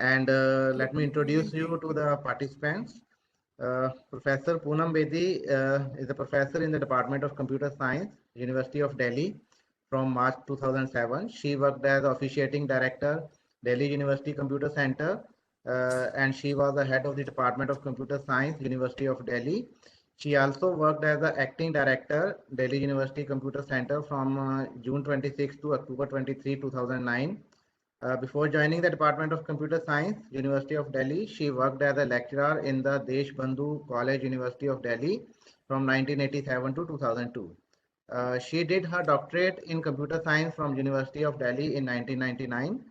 And let me introduce you to the participants. Professor Poonam Bedi is a professor in the Department of Computer Science, University of Delhi from March 2007. She worked as officiating director, Delhi University Computer Center, and she was the head of the Department of Computer Science, University of Delhi. She also worked as the acting director, Delhi University Computer Center from June 26 to October 23, 2009. Before joining the Department of Computer Science, University of Delhi, she worked as a lecturer in the Deshbandhu College, University of Delhi from 1987 to 2002. She did her doctorate in computer science from University of Delhi in 1999.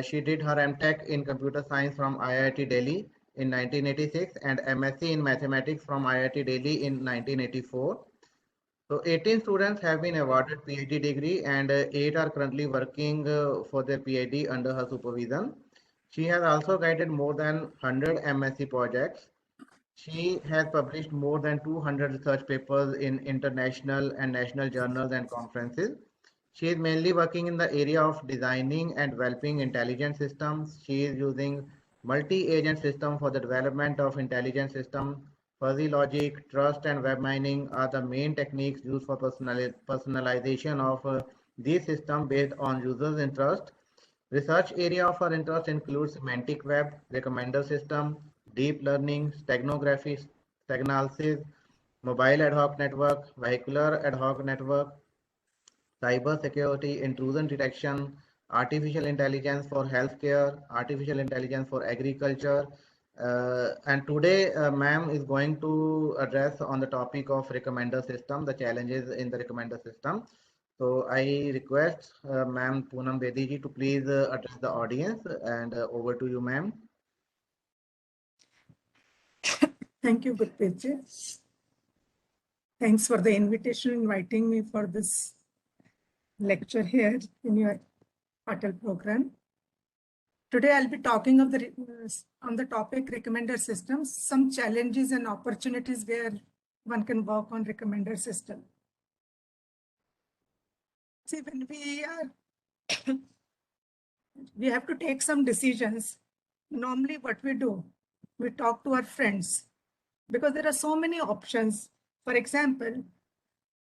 She did her MTech in computer science from IIT Delhi in 1986 and MSc in mathematics from IIT Delhi in 1984. So 18 students have been awarded PhD degree and 8 are currently working for their PhD under her supervision. She has also guided more than 100 MSc projects. She has published more than 200 research papers in international and national journals and conferences. She is mainly working in the area of designing and developing intelligent systems. She is using multi-agent system for the development of intelligent systems. Fuzzy logic, trust, and web mining are the main techniques used for personalization of these systems based on users' interest. Research area of her interest includes semantic web, recommender system, deep learning, steganography, staganalysis, mobile ad hoc network, vehicular ad hoc network, cyber security, intrusion detection, artificial intelligence for healthcare, artificial intelligence for agriculture. And today, ma'am is going to address on the topic of recommender system, the challenges in the recommender system. So I request ma'am Poonam Bedi ji to please address the audience, and over to you, ma'am. Thank you, Gurpreet ji. Thanks for the invitation, inviting me for this lecture here in your Patel program. Today I'll be talking of on the topic recommender systems, some challenges and opportunities where one can work on recommender system. See, when we have to take some decisions. Normally what we do, we talk to our friends because there are so many options. For example,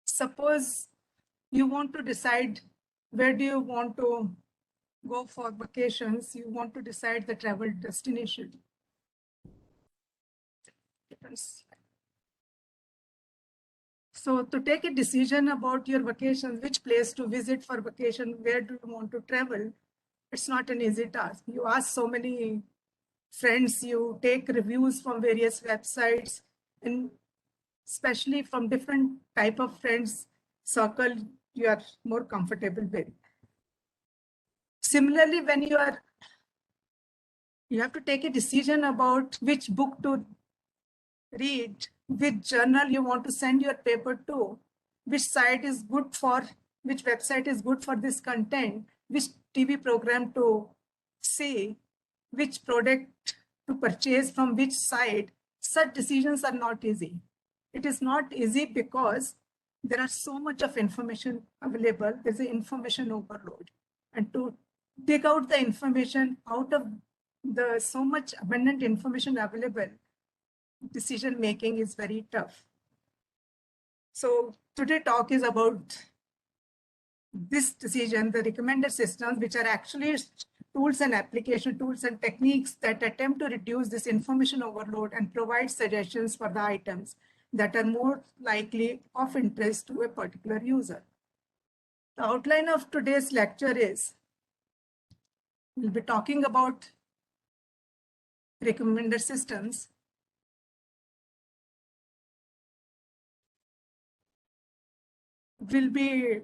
suppose you want to decide where do you want to go for vacations, you want to decide the travel destination. So to take a decision about your vacation, which place to visit for vacation, where do you want to travel, it's not an easy task. You ask so many friends, you take reviews from various websites, and especially from different type of friends circle you are more comfortable with. Similarly, when you have to take a decision about which book to read, which journal you want to send your paper to, which site is good for, which website is good for this content, which TV program to see, which product to purchase from which site, such decisions are not easy. It is not easy because there are so much of information available. There's an information overload. And to dig out the information out of the so much abundant information available, decision making is very tough. So today talk is about this decision, the recommender systems, which are actually tools and application tools and techniques that attempt to reduce this information overload and provide suggestions for the items that are more likely of interest to a particular user. The outline of today's lecture is, we'll be talking about recommender systems. We'll be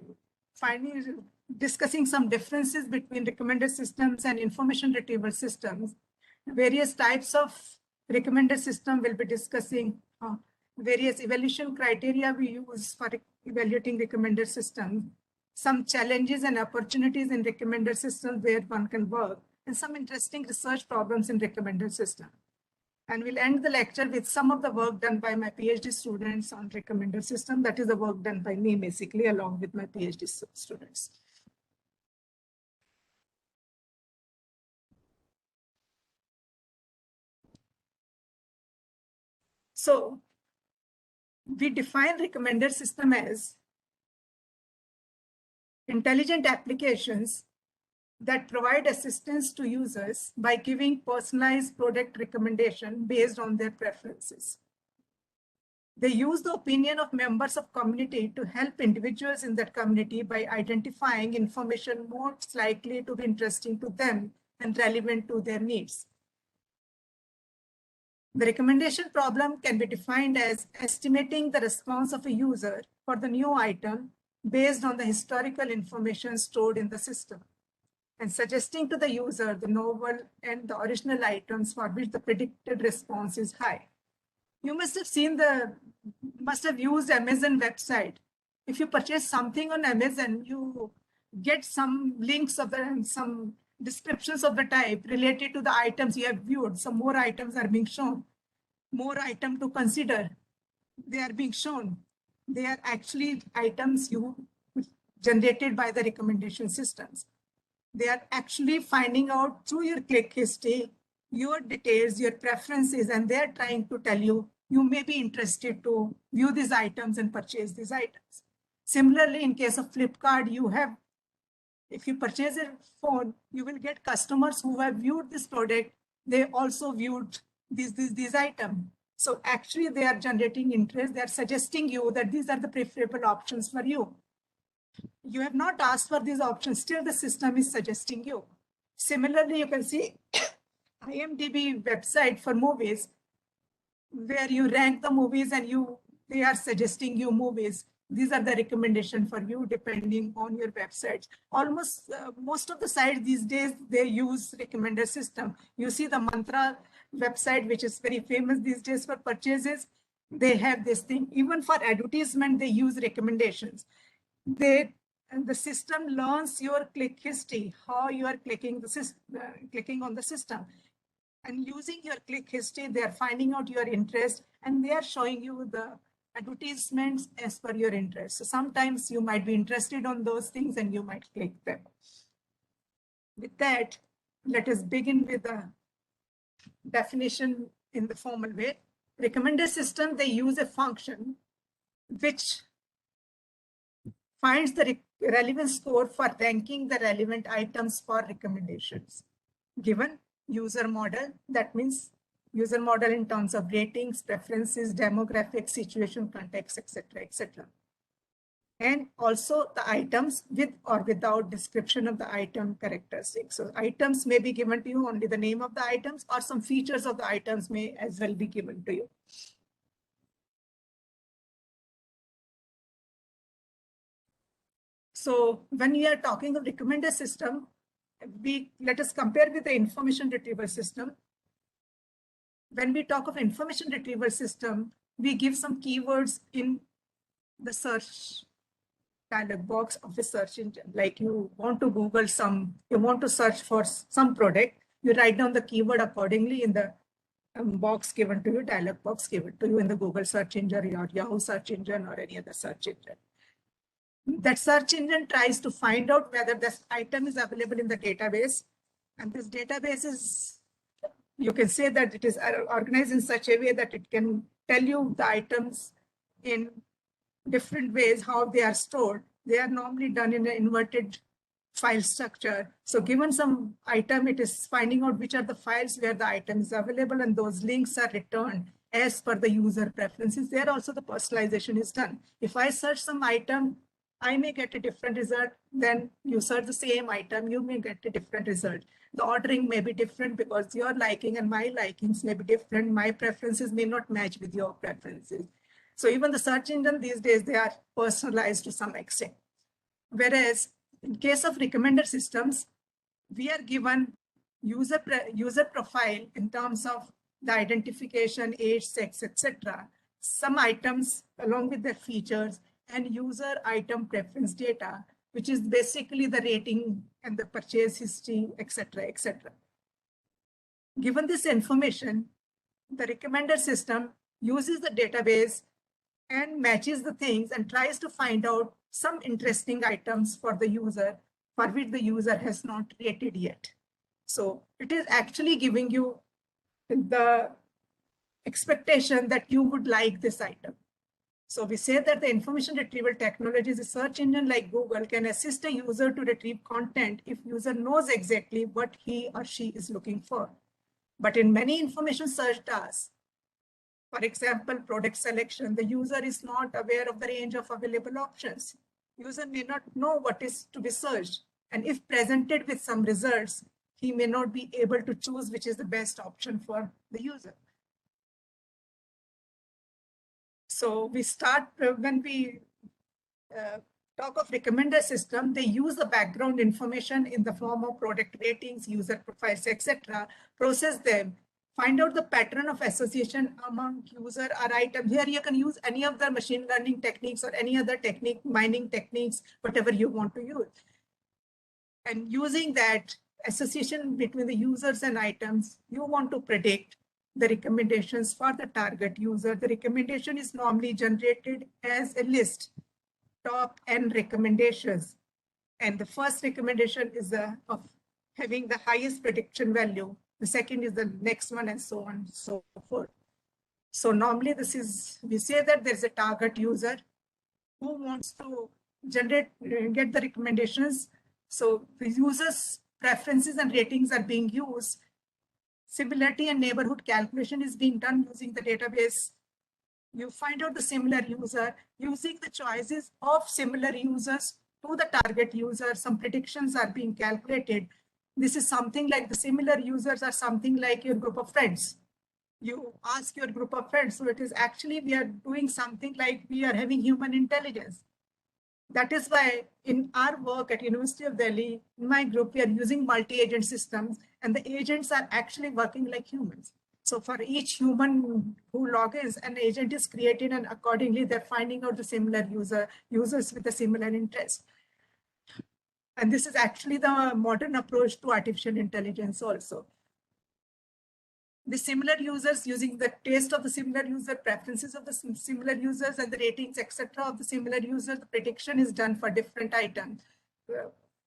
discussing some differences between recommender systems and information retrieval systems. Various types of recommender system will be discussing various evaluation criteria we use for evaluating recommender systems, some challenges and opportunities in recommender systems where one can work, and some interesting research problems in recommender system. And we'll end the lecture with some of the work done by my PhD students on recommender system. That is the work done by me, basically, along with my PhD students. So we define recommender system as intelligent applications that provide assistance to users by giving personalized product recommendation based on their preferences. They use the opinion of members of community to help individuals in that community by identifying information most likely to be interesting to them and relevant to their needs. The recommendation problem can be defined as estimating the response of a user for the new item based on the historical information stored in the system, and suggesting to the user the novel and the original items for which the predicted response is high. You must have used Amazon website. If you purchase something on Amazon, you get some links of some descriptions of the type related to the items you have viewed. Some more items are being shown, more item to consider. They are being shown. They are actually items you generated by the recommendation systems. They are actually finding out through your click history, your details, your preferences, and they're trying to tell you, you may be interested to view these items and purchase these items. Similarly, in case of Flipkart, if you purchase a phone, you will get customers who have viewed this product. They also viewed these items. So actually they are generating interest. They are suggesting you that these are the preferable options for you. You have not asked for these options, still the system is suggesting you. Similarly, you can see IMDb website for movies, where you rank the movies and they are suggesting you movies. These are the recommendation for you depending on your websites. Almost most of the sites these days, they use recommender system. You see the Mantra website, which is very famous these days for purchases. They have this thing. Even for advertisement, they use recommendations. The system learns your click history, how you are clicking on the system. And using your click history, they are finding out your interest and they are showing you the advertisements as per your interest. So sometimes you might be interested on those things and you might click them. With that, let us begin with the definition in the formal way. Recommender system, they use a function which finds the relevance score for ranking the relevant items for recommendations. Given user model, that means user model in terms of ratings, preferences, demographics, situation, context, etc., etc. And also the items with or without description of the item characteristics. So items may be given to you, only the name of the items, or some features of the items may as well be given to you. So when we are talking of recommender system, let us compare with the information retrieval system. When we talk of information retrieval system, we give some keywords in the search dialog box of the search engine. Like you want to Google you want to search for some product, you write down the keyword accordingly in the box given to you, dialog box given to you in the Google search engine or Yahoo search engine or any other search engine. That search engine tries to find out whether this item is available in the database. And this database is, you can say that it is organized in such a way that it can tell you the items in different ways, how they are stored. They are normally done in an inverted file structure. So given some item, it is finding out which are the files where the item is available, and those links are returned as per the user preferences. There also the personalization is done. If I search some item, I may get a different result. Then you search the same item, you may get a different result. The ordering may be different because your liking and my likings may be different. My preferences may not match with your preferences. So even the search engine these days, they are personalized to some extent. Whereas in case of recommender systems, we are given user profile in terms of the identification, age, sex, etc. Some items along with their features, and user item preference data, which is basically the rating and the purchase history, etc., etc. Given this information, the recommender system uses the database and matches the things and tries to find out some interesting items for the user for which the user has not rated yet. So it is actually giving you the expectation that you would like this item. So we say that the information retrieval technologies, a search engine like Google can assist a user to retrieve content if user knows exactly what he or she is looking for. But in many information search tasks, for example, product selection, the user is not aware of the range of available options. User may not know what is to be searched. And if presented with some results, he may not be able to choose which is the best option for the user. So we start when we talk of recommender system, they use the background information in the form of product ratings, user profiles, etc., process them, find out the pattern of association among user or item. Here you can use any of the machine learning techniques or any other technique, mining techniques, whatever you want to use. And using that association between the users and items, you want to predict the recommendations for the target user. The recommendation is normally generated as a list, top n recommendations. And the first recommendation is of having the highest prediction value. The second is the next one, and so on and so forth. So normally we say that there's a target user who wants to get the recommendations. So the user's preferences and ratings are being used. Similarity and neighborhood calculation is being done using the database. You find out the similar user using the choices of similar users to the target user. Some predictions are being calculated. This is something like the similar users are something like your group of friends. You ask your group of friends. So it is actually, we are doing something like we are having human intelligence. That is why in our work at University of Delhi, in my group, we are using multi-agent systems, and the agents are actually working like humans. So for each human who logins, an agent is created, and accordingly, they're finding out the similar users with a similar interest. And this is actually the modern approach to artificial intelligence also. The similar users, using the taste of the similar user, preferences of the similar users, and the ratings, etc., of the similar users, the prediction is done for different items.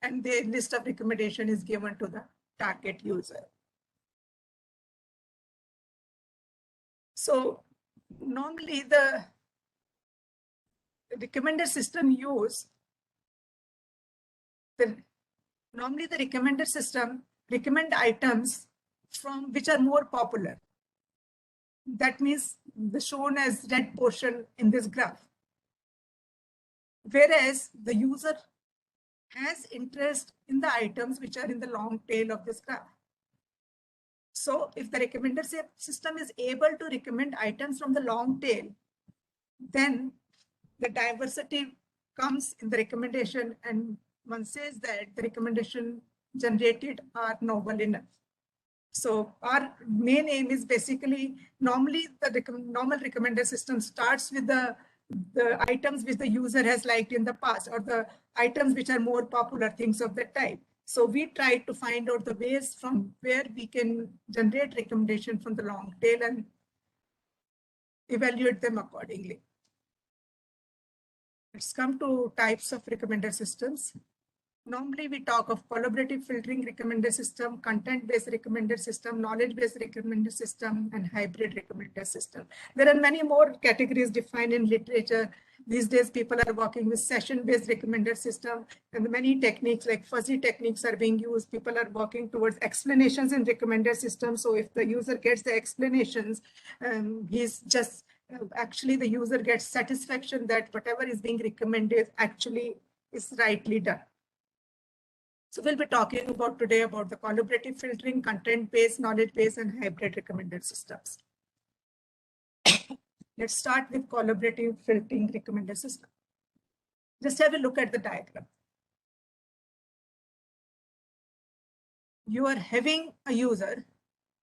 And the list of recommendation is given to the target user. So normally the recommender system normally the recommender system recommend items from which are more popular. That means the shown as red portion in this graph. Whereas the user has interest in the items which are in the long tail of this graph. So if the recommender system is able to recommend items from the long tail, then the diversity comes in the recommendation, and one says that the recommendation generated are novel enough. So our main aim is basically, normally the normal recommender system starts with the items which the user has liked in the past, or the items which are more popular, things of that type. So we try to find out the ways from where we can generate recommendation from the long tail and evaluate them accordingly. Let's come to types of recommender systems. Normally, we talk of collaborative filtering recommender system, content-based recommender system, knowledge-based recommender system, and hybrid recommender system. There are many more categories defined in literature. These days, people are working with session-based recommender system, and many techniques like fuzzy techniques are being used. People are working towards explanations in recommender system. So if the user gets the explanations, he's just actually the user gets satisfaction that whatever is being recommended actually is rightly done. So we'll be talking about today about the collaborative filtering, content-based, knowledge-based, and hybrid recommender systems. Let's start with collaborative filtering recommender system. Just have a look at the diagram. You are having a user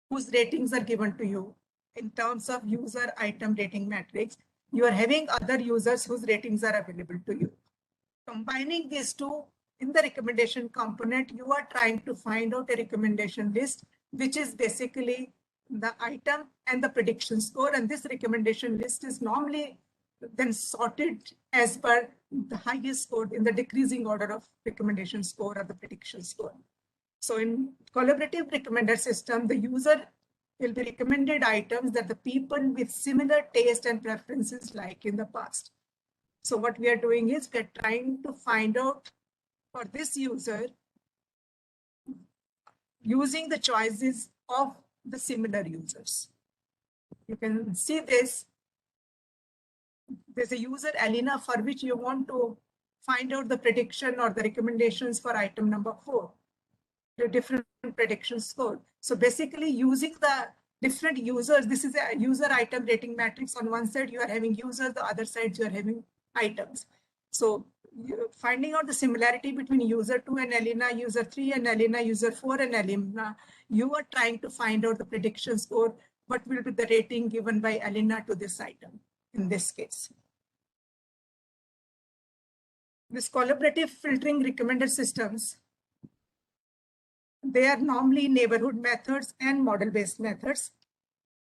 whose ratings are given to you in terms of user item rating matrix. You are having other users whose ratings are available to you. Combining these two, in the recommendation component, you are trying to find out a recommendation list, which is basically the item and the prediction score. And this recommendation list is normally then sorted as per the highest score in the decreasing order of recommendation score or the prediction score. So in collaborative recommender system, the user will be recommended items that the people with similar taste and preferences like in the past. So what we are doing is we're trying to find out for this user using the choices of the similar users. You can see this. There's a user, Alina, for which you want to find out the prediction or the recommendations for item number 4, the different prediction score. So basically using the different users, this is a user item rating matrix. On one side, you are having users, the other side, you are having items. So finding out the similarity between user 2 and Alina, user 3 and Alina, user 4 and Alina, you are trying to find out the prediction score. What will be the rating given by Alina to this item in this case? This collaborative filtering recommended systems, they are normally neighborhood methods and model-based methods.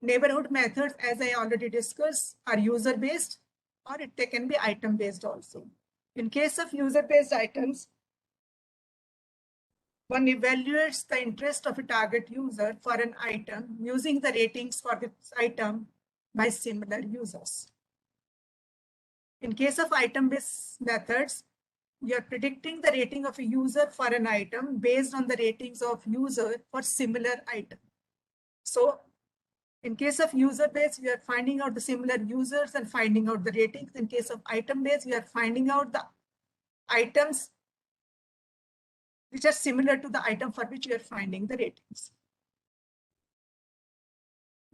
Neighborhood methods, as I already discussed, are user-based, or they can be item-based also. In case of user-based items, one evaluates the interest of a target user for an item using the ratings for this item by similar users. In case of item-based methods, you're predicting the rating of a user for an item based on the ratings of user for similar item. So in case of user-based, we are finding out the similar users and finding out the ratings. In case of item-based, we are finding out the items which are similar to the item for which we are finding the ratings.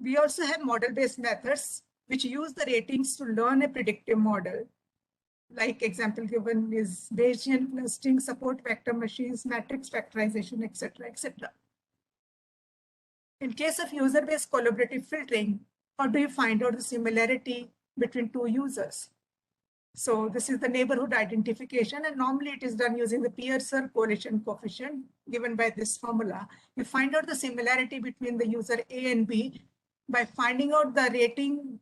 We also have model-based methods which use the ratings to learn a predictive model. Like example given is Bayesian clustering, support vector machines, matrix factorization, etc., etc. In case of user-based collaborative filtering, how do you find out the similarity between two users? So this is the neighborhood identification, and normally it is done using the Pearson correlation coefficient given by this formula. You find out the similarity between the user A and B by finding out the rating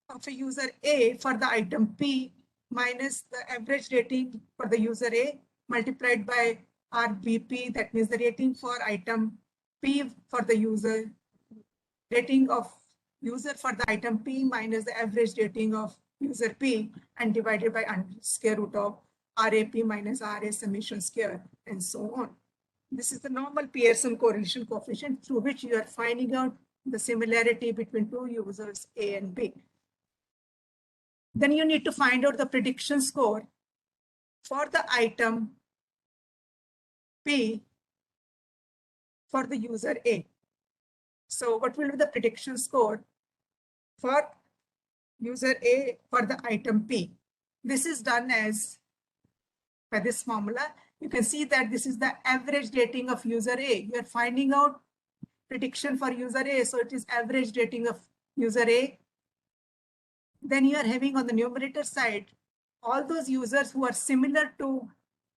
of a user A for the item P minus the average rating for the user A multiplied by RBP, that means the rating for item P for the user, rating of user for the item P minus the average rating of user P, and divided by square root of RAP minus RA summation square, and so on. This is the normal Pearson correlation coefficient through which you are finding out the similarity between two users A and B. Then you need to find out the prediction score for the item P for the user A. So what will be the prediction score for user A for the item P? This is done as by this formula. You can see that this is the average rating of user A. You are finding out prediction for user A, so it is average rating of user A. Then you are having on the numerator side all those users who are similar to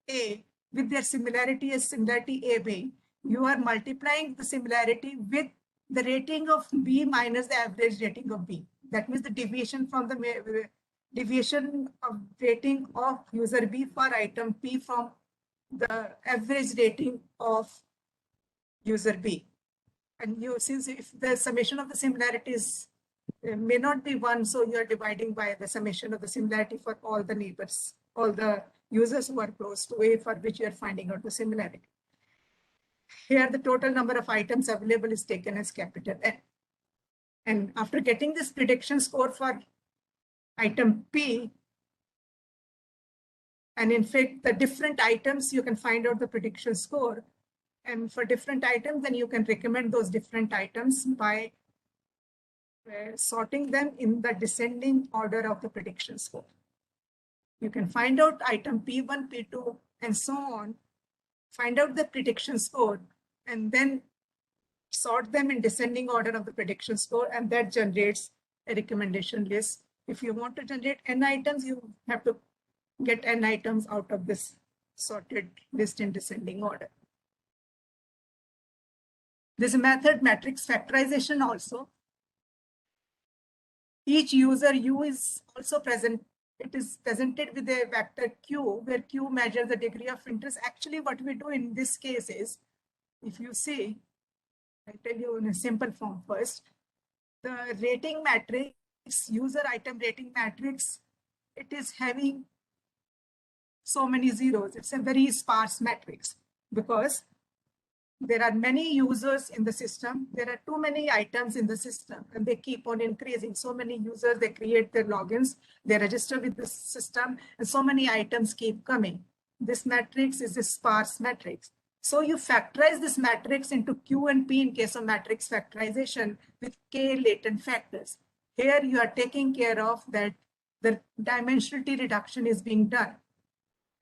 A with their similarity as similarity AB. You are multiplying the similarity with the rating of B minus the average rating of B. That means the deviation from the deviation of rating of user B for item P from the average rating of user B. And you, since if the summation of the similarities may not be 1, so you are dividing by the summation of the similarity for all the neighbors, all the users who are close to A for which you are finding out the similarity. Here the total number of items available is taken as capital N. And after getting this prediction score for item P, and in fact the different items you can find out the prediction score, and for different items then you can recommend those different items by sorting them in the descending order of the prediction score. You can find out item P1, P2, and so on, find out the prediction score, and then sort them in descending order of the prediction score, and that generates a recommendation list. If you want to generate n items, you have to get n items out of this sorted list in descending order. There's a method, matrix factorization also. Each user U is also present. It is presented with a vector Q, where Q measures the degree of interest. Actually, what we do in this case is, if you see, I'll tell you in a simple form first. The rating matrix, user item rating matrix, it is having so many zeros. It's a very sparse matrix because there are many users in the system. There are too many items in the system and they keep on increasing. So many users, they create their logins, they register with the system, and so many items keep coming. This matrix is a sparse matrix. So you factorize this matrix into Q and P in case of matrix factorization with K latent factors. Here you are taking care of that the dimensionality reduction is being done.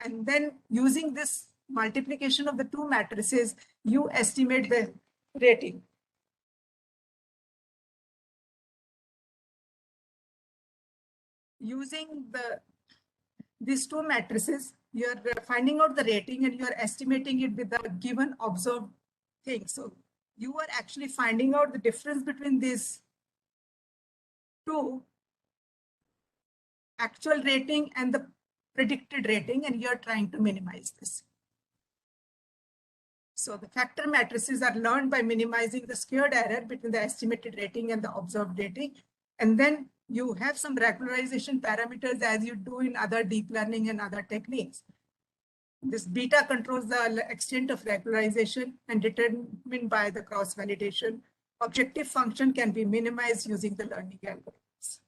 And then using this multiplication of the two matrices, you estimate the rating. Using these two matrices, you're finding out the rating and you're estimating it with the given observed thing. So you are actually finding out the difference between these two actual rating and the predicted rating, and you're trying to minimize this. So the factor matrices are learned by minimizing the squared error between the estimated rating and the observed rating. And then you have some regularization parameters as you do in other deep learning and other techniques. This beta controls the extent of regularization and determined by the cross validation. Objective function can be minimized using the learning algorithms.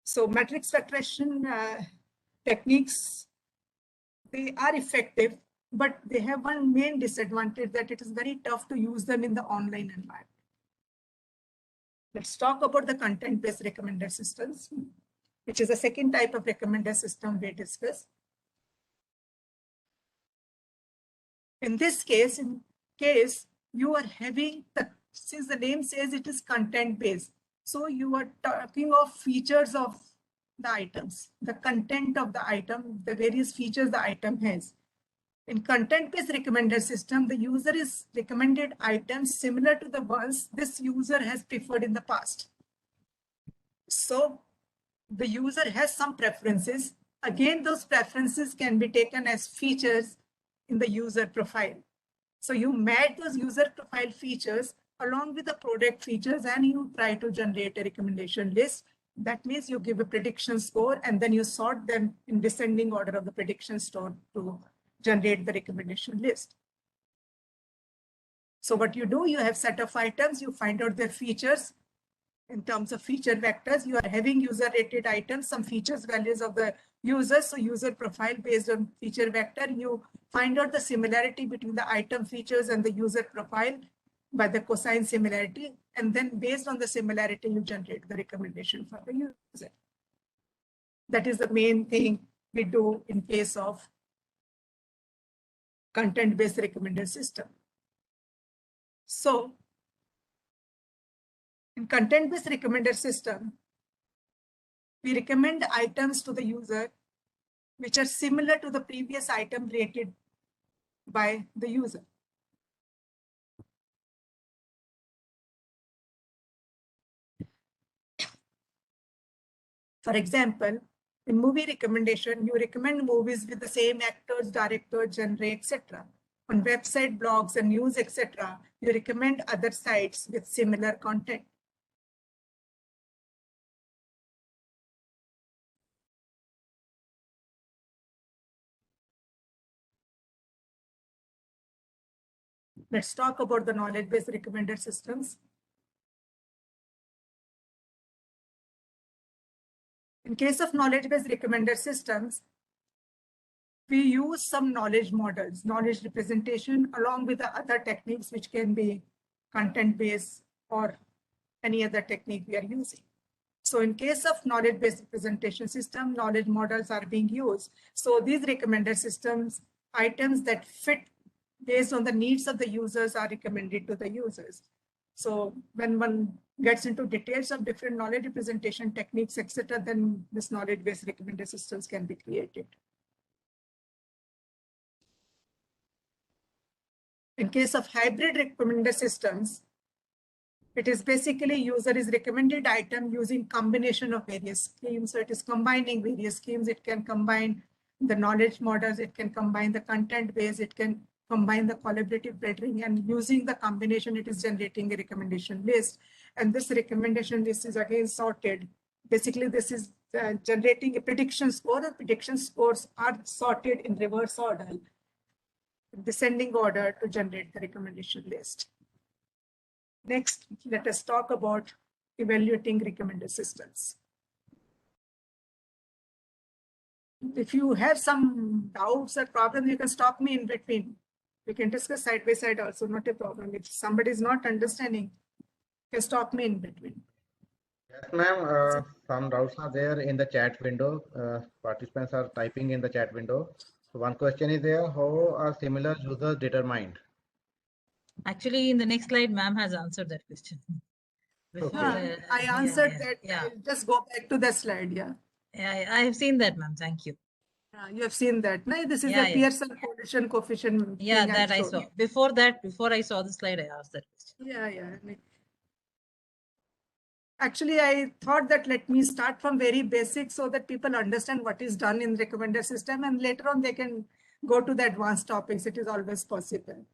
So matrix factorization techniques, they are effective, but they have one main disadvantage, that it is very tough to use them in the online environment. Let's talk about the content-based recommender systems, which is the second type of recommender system we discussed. In this case, you are having, since the name says it is content-based, so you are talking of features of the items, the content of the item, the various features the item has. In content-based recommender system, the user is recommended items similar to the ones this user has preferred in the past. So the user has some preferences. Again, those preferences can be taken as features in the user profile. So you match those user profile features along with the product features and you try to generate a recommendation list. That means you give a prediction score and then you sort them in descending order of the prediction score to generate the recommendation list. So what you do, you have set of items, you find out their features. In terms of feature vectors, you are having user rated items, some features values of the users. So user profile based on feature vector, you find out the similarity between the item features and the user profile by the cosine similarity. And then based on the similarity, you generate the recommendation for the user. That is the main thing we do in case of content-based recommender system. So in content-based recommender system, we recommend items to the user which are similar to the previous item rated by the user. For example, in movie recommendation, you recommend movies with the same actors, directors, genre, etc. On website, blogs, and news, etc., you recommend other sites with similar content. Let's talk about the knowledge-based recommender systems. In case of knowledge-based recommender systems, we use some knowledge models, knowledge representation, along with the other techniques, which can be content-based or any other technique we are using. So in case of knowledge-based representation system, knowledge models are being used. So these recommender systems, items that fit based on the needs of the users are recommended to the users. So when one gets into details of different knowledge representation techniques, etc., then this knowledge-based recommender systems can be created. In case of hybrid recommender systems, it is basically user is recommended item using combination of various schemes. So it is combining various schemes. It can combine the knowledge models. It can combine the content base. It can combine the collaborative filtering, and using the combination, it is generating a recommendation list. And this recommendation list is again sorted. Basically, this is generating a prediction score, and prediction scores are sorted in reverse order, descending order to generate the recommendation list. Next, let us talk about evaluating recommender systems. If you have some doubts or problems, you can stop me in between. We can discuss side by side also, not a problem. If somebody is not understanding, you can stop me in between. Yes, ma'am. Some doubts are there in the chat window. Participants are typing in the chat window. So one question is there: how are similar users determined? Actually, in the next slide, ma'am has answered that question. Okay. I answered that. Yeah. I'll just go back to the slide. Yeah. I have seen that, ma'am. Thank you. You have seen that. No, this is Yeah, the Pearson correlation coefficient. Yeah, thing that I showed. saw. Before I saw the slide, I asked that question. Yeah. Actually, I thought that let me start from very basic so that people understand what is done in recommender system, and later on they can go to the advanced topics. It is always possible.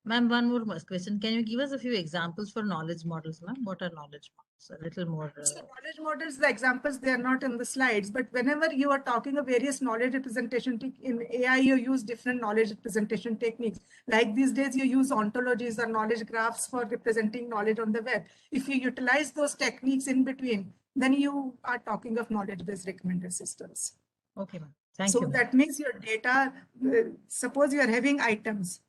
Ma'am, one more question. Can you give us a few examples for knowledge models, ma'am? What are knowledge models? A little more. So knowledge models, the examples, they are not in the slides, but whenever you are talking of various knowledge representation in AI, you use different knowledge representation techniques. Like these days, you use ontologies or knowledge graphs for representing knowledge on the web. If you utilize those techniques in between, then you are talking of knowledge-based recommender systems. Okay, ma'am. Thank you. So that means your data, suppose you are having items,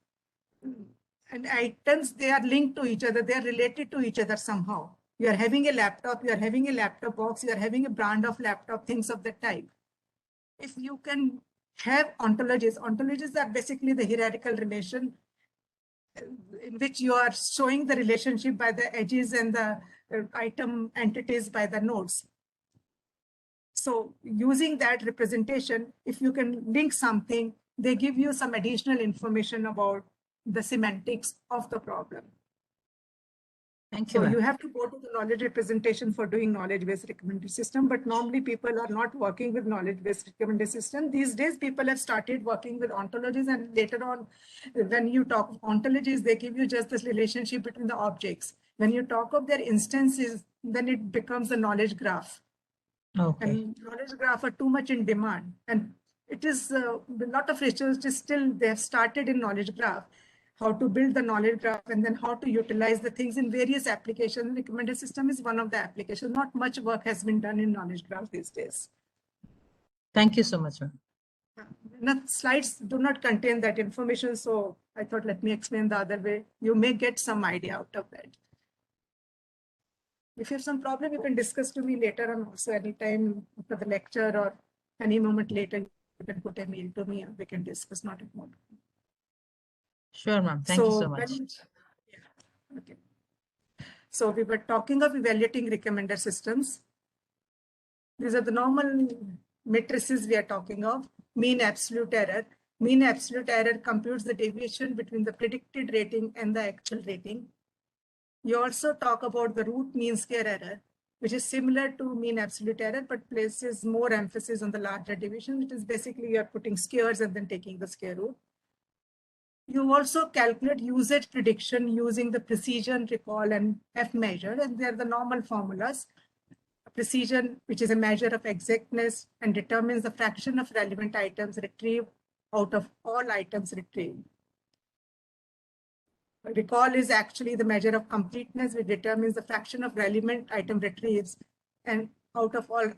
and items, they are linked to each other. They are related to each other somehow. You are having a laptop, you are having a laptop box, you are having a brand of laptop, things of that type. If you can have ontologies are basically the hierarchical relation in which you are showing the relationship by the edges and the item entities by the nodes. So using that representation, if you can link something, they give you some additional information about the semantics of the problem. Thank you. So you have to go to the knowledge representation for doing knowledge-based recommender system, but normally people are not working with knowledge-based recommender system. These days, people have started working with ontologies, and later on, when you talk of ontologies, they give you just this relationship between the objects. When you talk of their instances, then it becomes a knowledge graph. Okay. And knowledge graph are too much in demand. And it is a lot of research is still, they have started in knowledge graph, how to build the knowledge graph, and then how to utilize the things in various applications. Recommender system is one of the applications. Not much work has been done in knowledge graph these days. Thank you so much, ma'am. Slides do not contain that information, so I thought let me explain the other way. You may get some idea out of that. If you have some problem, you can discuss to me later on also, anytime after the lecture or any moment later, you can put a mail to me and we can discuss, not at moment. Sure, ma'am. Thank you so much. Okay. So we were talking of evaluating recommender systems. These are the normal matrices we are talking of. Mean absolute error. Mean absolute error computes the deviation between the predicted rating and the actual rating. You also talk about the root mean square error, which is similar to mean absolute error, but places more emphasis on the larger deviation. It is basically you are putting squares and then taking the square root. You also calculate usage prediction using the precision, recall, and F measure, and they're the normal formulas. Precision, which is a measure of exactness and determines the fraction of relevant items retrieved out of all items retrieved. Recall is actually the measure of completeness, which determines the fraction of relevant item retrieves and out of all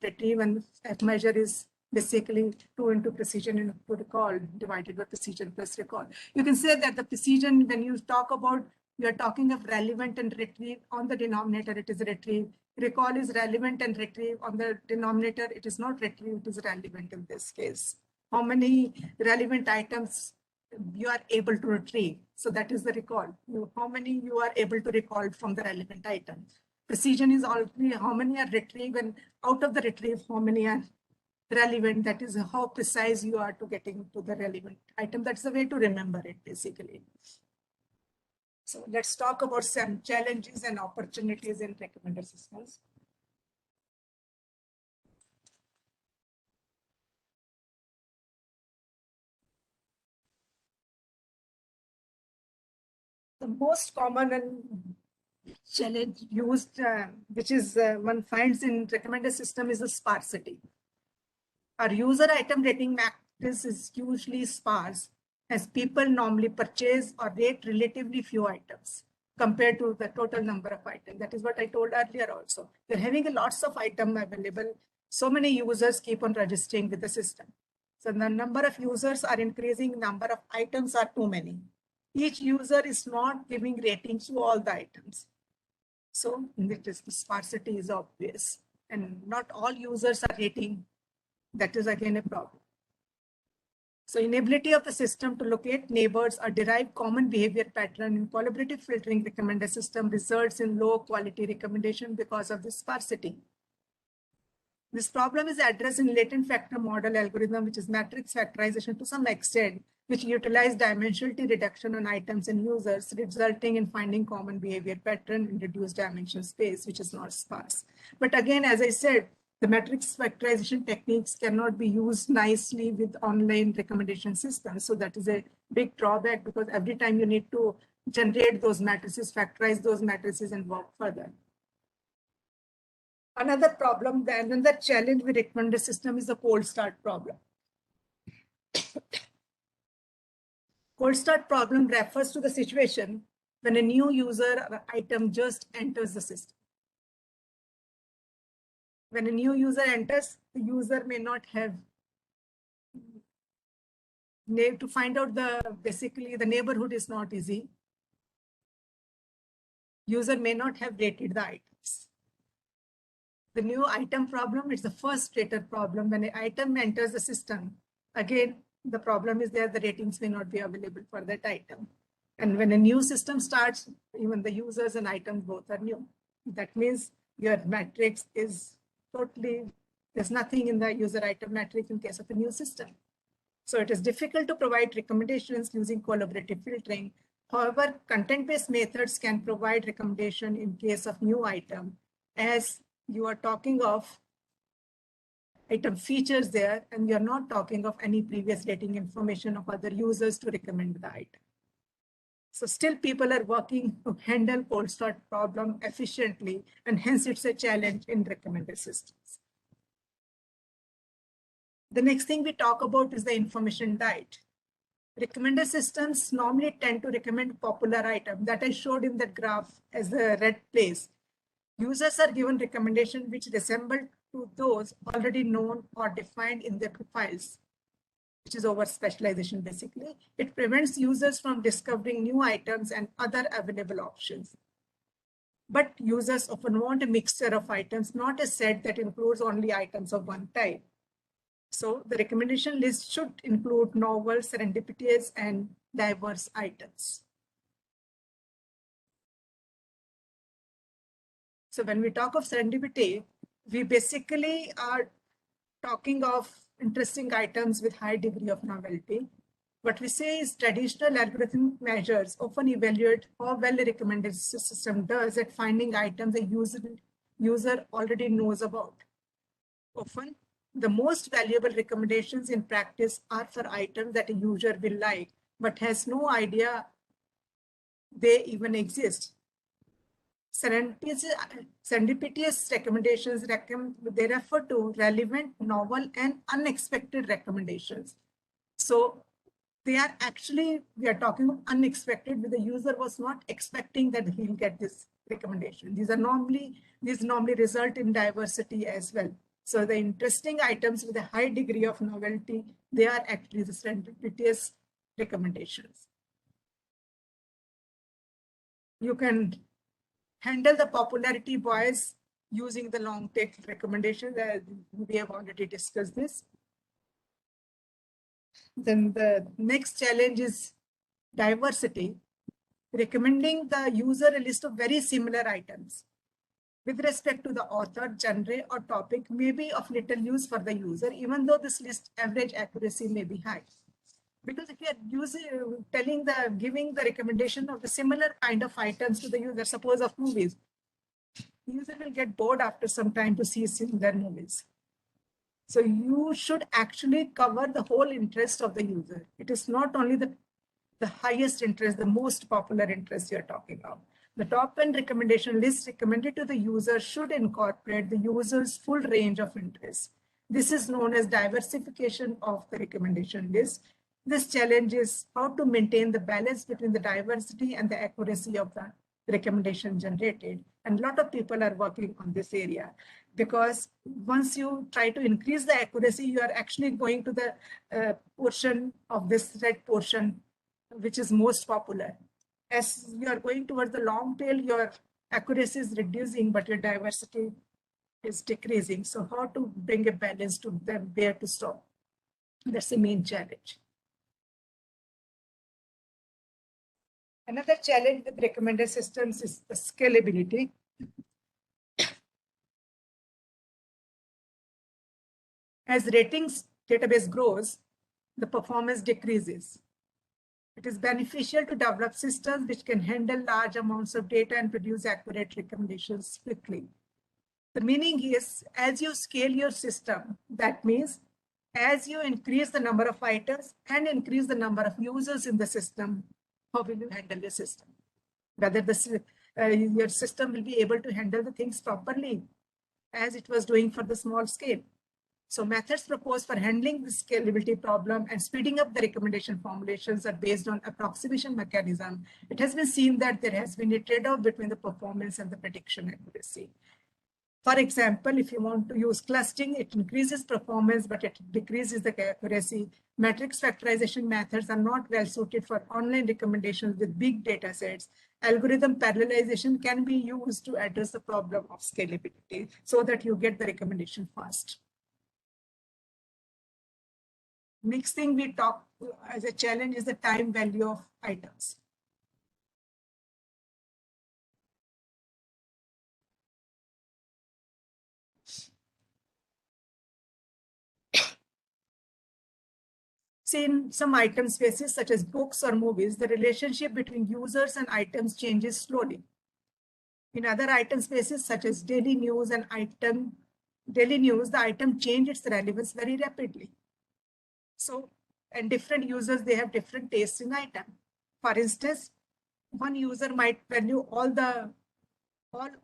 retrieve, and F measure is basically 2 into precision into recall divided by precision plus recall. You can say that the precision, when you talk about, you are talking of relevant and retrieve. On the denominator, it is retrieve. Recall is relevant and retrieve. On the denominator, it is not retrieve, it is relevant in this case. How many relevant items you are able to retrieve? So that is the recall. How many you are able to recall from the relevant item. Precision is already how many are retrieved, and out of the retrieve, how many are relevant. That is how precise you are to getting to the relevant item. That's the way to remember it, basically. So let's talk about some challenges and opportunities in recommender systems. The most common and challenge used, which is one finds in recommended system, is the sparsity. Our user item rating matrix is usually sparse, as people normally purchase or rate relatively few items compared to the total number of items. That is what I told earlier also. They're having lots of items available. So many users keep on registering with the system. So the number of users are increasing, number of items are too many. Each user is not giving ratings to all the items. So the sparsity is obvious, and not all users are rating. That is again a problem. So inability of the system to locate neighbors or derive common behavior pattern in collaborative filtering recommender system results in low quality recommendation because of this sparsity. This problem is addressed in latent factor model algorithm, which is matrix factorization to some extent, which utilize dimensionality reduction on items and users, resulting in finding common behavior pattern in reduced dimension space, which is not sparse. But again, as I said, the matrix factorization techniques cannot be used nicely with online recommendation systems. So that is a big drawback, because every time you need to generate those matrices, factorize those matrices, and work further. Another problem, another challenge with recommender system is the cold start problem. Cold start problem refers to the situation when a new user or item just enters the system. When a new user enters, the user may not have to find out basically the neighborhood is not easy. User may not have rated the items. The new item problem is the first rated problem. When an item enters the system, again, the problem is there, the ratings may not be available for that item. And when a new system starts, even the users and items both are new. That means your matrix is totally, there's nothing in the user item matrix in case of a new system. So it is difficult to provide recommendations using collaborative filtering. However, content-based methods can provide recommendation in case of new item, as you are talking of item features there, and you're not talking of any previous rating information of other users to recommend the item. So still people are working to handle cold start problem efficiently, and hence it's a challenge in recommender systems. The next thing we talk about is the information diet. Recommender systems normally tend to recommend popular items that I showed in that graph as the red place. Users are given recommendations which resemble to those already known or defined in their profiles, which is over specialization basically. It prevents users from discovering new items and other available options. But users often want a mixture of items, not a set that includes only items of one type. So the recommendation list should include novel, serendipitous, and diverse items. So when we talk of serendipity, we basically are talking of interesting items with high degree of novelty. What we say is traditional algorithmic measures often evaluate how well a recommended system does at finding items a user already knows about. Often, the most valuable recommendations in practice are for items that a user will like, but has no idea they even exist. Serendipitous recommendations, they refer to relevant, novel, and unexpected recommendations. So they are actually, we are talking of unexpected, where the user was not expecting that he'll get this recommendation. These normally result in diversity as well. So the interesting items with a high degree of novelty, they are actually the serendipitous recommendations. You can handle the popularity bias using the long tail recommendations. We have already discussed this. Then the next challenge is diversity, recommending the user a list of very similar items with respect to the author, genre, or topic may be of little use for the user, even though this list average accuracy may be high. Because if you are giving the recommendation of the similar kind of items to the user, suppose of movies, the user will get bored after some time to see similar movies. So you should actually cover the whole interest of the user. It is not only the the highest interest, the most popular interest you're talking about. The top 10 recommendation list recommended to the user should incorporate the user's full range of interests. This is known as diversification of the recommendation list. This challenge is how to maintain the balance between the diversity and the accuracy of the recommendation generated. And a lot of people are working on this area, because once you try to increase the accuracy, you are actually going to the portion of this red portion, which is most popular. As you are going towards the long tail, your accuracy is reducing, but your diversity is decreasing. So how to bring a balance to them, where to stop? That's the main challenge. Another challenge with recommended systems is the scalability. As ratings database grows, the performance decreases. It is beneficial to develop systems which can handle large amounts of data and produce accurate recommendations quickly. The meaning is, as you scale your system, that means as you increase the number of items and increase the number of users in the system, how will you handle the system? Whether your system will be able to handle the things properly as it was doing for the small scale. So methods proposed for handling the scalability problem and speeding up the recommendation formulations are based on approximation mechanism. It has been seen that there has been a trade-off between the performance and the prediction accuracy. For example, if you want to use clustering, it increases performance, but it decreases the accuracy. Matrix factorization methods are not well suited for online recommendations with big data sets. Algorithm parallelization can be used to address the problem of scalability so that you get the recommendation fast. Next thing we talk as a challenge is the time value of items. See, in some item spaces such as books or movies, the relationship between users and items changes slowly. In other item spaces such as daily news, the item changes its relevance very rapidly. So, and different users, they have different tastes in item. For instance, one user might value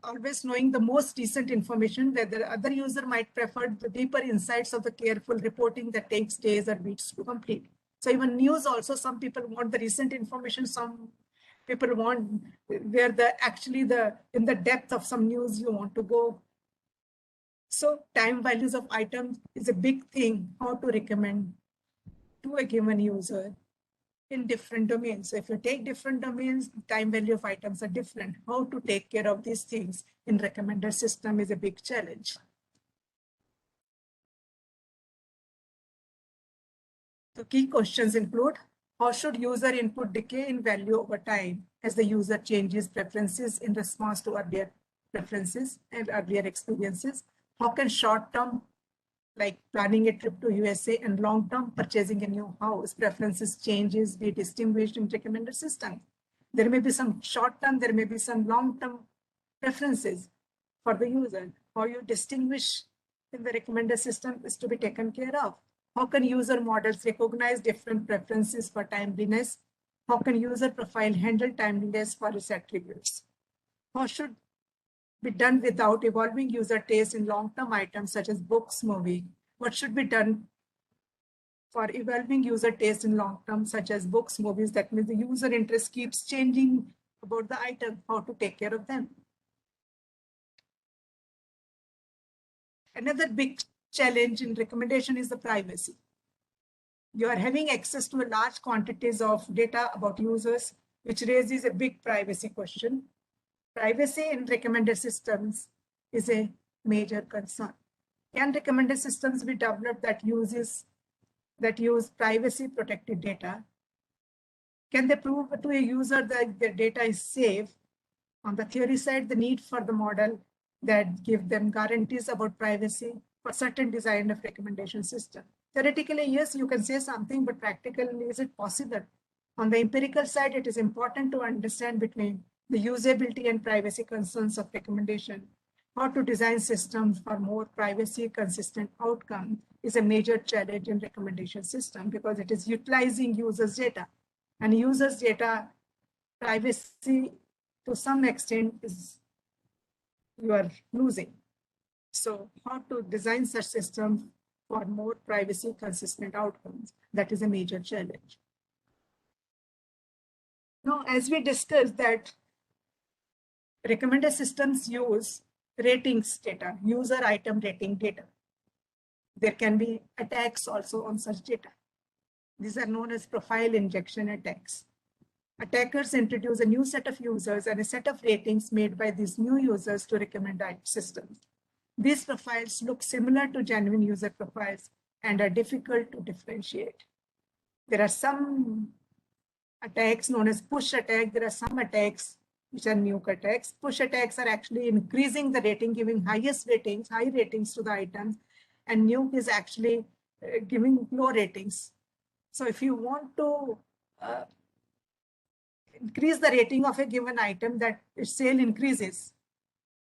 always knowing the most recent information, where the other user might prefer the deeper insights of the careful reporting that takes days or weeks to complete. So even news also, some people want the recent information, some people want where in the depth of some news you want to go. So time values of items is a big thing, how to recommend to a given user in different domains. So if you take different domains, time value of items are different. How to take care of these things in recommender system is a big challenge. The key questions include, how should user input decay in value over time as the user changes preferences in response to earlier preferences and earlier experiences? How can short-term, like planning a trip to USA, and long-term purchasing a new house, preferences changes be distinguished in recommender system? There may be some short-term, there may be some long-term preferences for the user. How you distinguish in the recommender system is to be taken care of. How can user models recognize different preferences for timeliness? How can user profile handle timeliness for its attributes? How should be done without evolving user taste in long-term items such as books, movie? What should be done for evolving user taste in long-term such as books, movies? That means the user interest keeps changing about the item, how to take care of them. Another big challenge in recommendation is the privacy. You are having access to a large quantities of data about users, which raises a big privacy question. Privacy in recommender systems is a major concern. Can recommender systems be developed that use privacy protected data? Can they prove to a user that their data is safe? On the theory side, the need for the model that give them guarantees about privacy for certain design of recommendation system. Theoretically, yes, you can say something, but practically, is it possible? On the empirical side, it is important to understand between the usability and privacy concerns of recommendation. How to design systems for more privacy consistent outcome is a major challenge in recommendation system, because it is utilizing users' data. And users' data privacy to some extent is you are losing. So how to design such systems for more privacy consistent outcomes? That is a major challenge. Now, as we discussed that recommended systems use ratings data, user item rating data. There can be attacks also on such data. These are known as profile injection attacks. Attackers introduce a new set of users and a set of ratings made by these new users to recommended systems. These profiles look similar to genuine user profiles and are difficult to differentiate. There are some attacks known as push attack. There are some attacks which are nuke attacks. Push attacks are actually increasing the rating, giving high ratings to the items, and nuke is actually giving low ratings. So if you want to increase the rating of a given item, that its sale increases,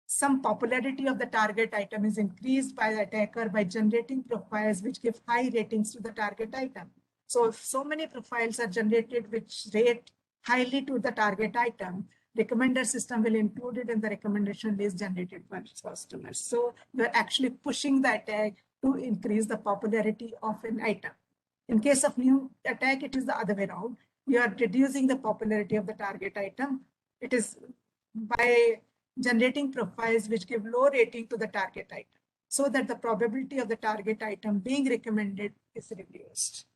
some popularity of the target item is increased by the attacker by generating profiles which give high ratings to the target item. So if so many profiles are generated which rate highly to the target item, recommender system will include it in the recommendation list generated by customers. So you're actually pushing the attack to increase the popularity of an item. In case of new attack, it is the other way around. You are reducing the popularity of the target item. It is by generating profiles which give low rating to the target item, so that the probability of the target item being recommended is reduced.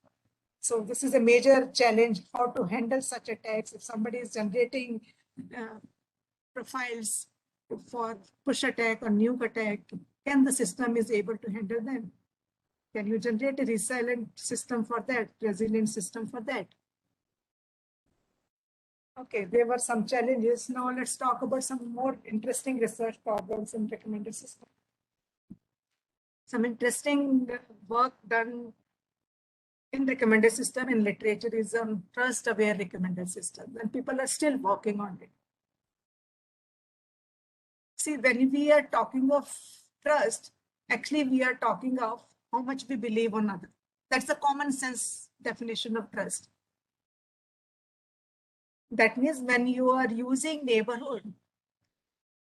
So this is a major challenge, how to handle such attacks. If somebody is generating profiles for push attack or nuke attack, can the system is able to handle them? Can you generate a resilient system for that, resilient system for that? Okay, there were some challenges. Now let's talk about some more interesting research problems in recommender system. Some interesting work done in recommender system in literature is on trust-aware recommender system, and people are still working on it. See, when we are talking of trust, actually we are talking of how much we believe on others. That's the common sense definition of trust. That means when you are using neighborhood,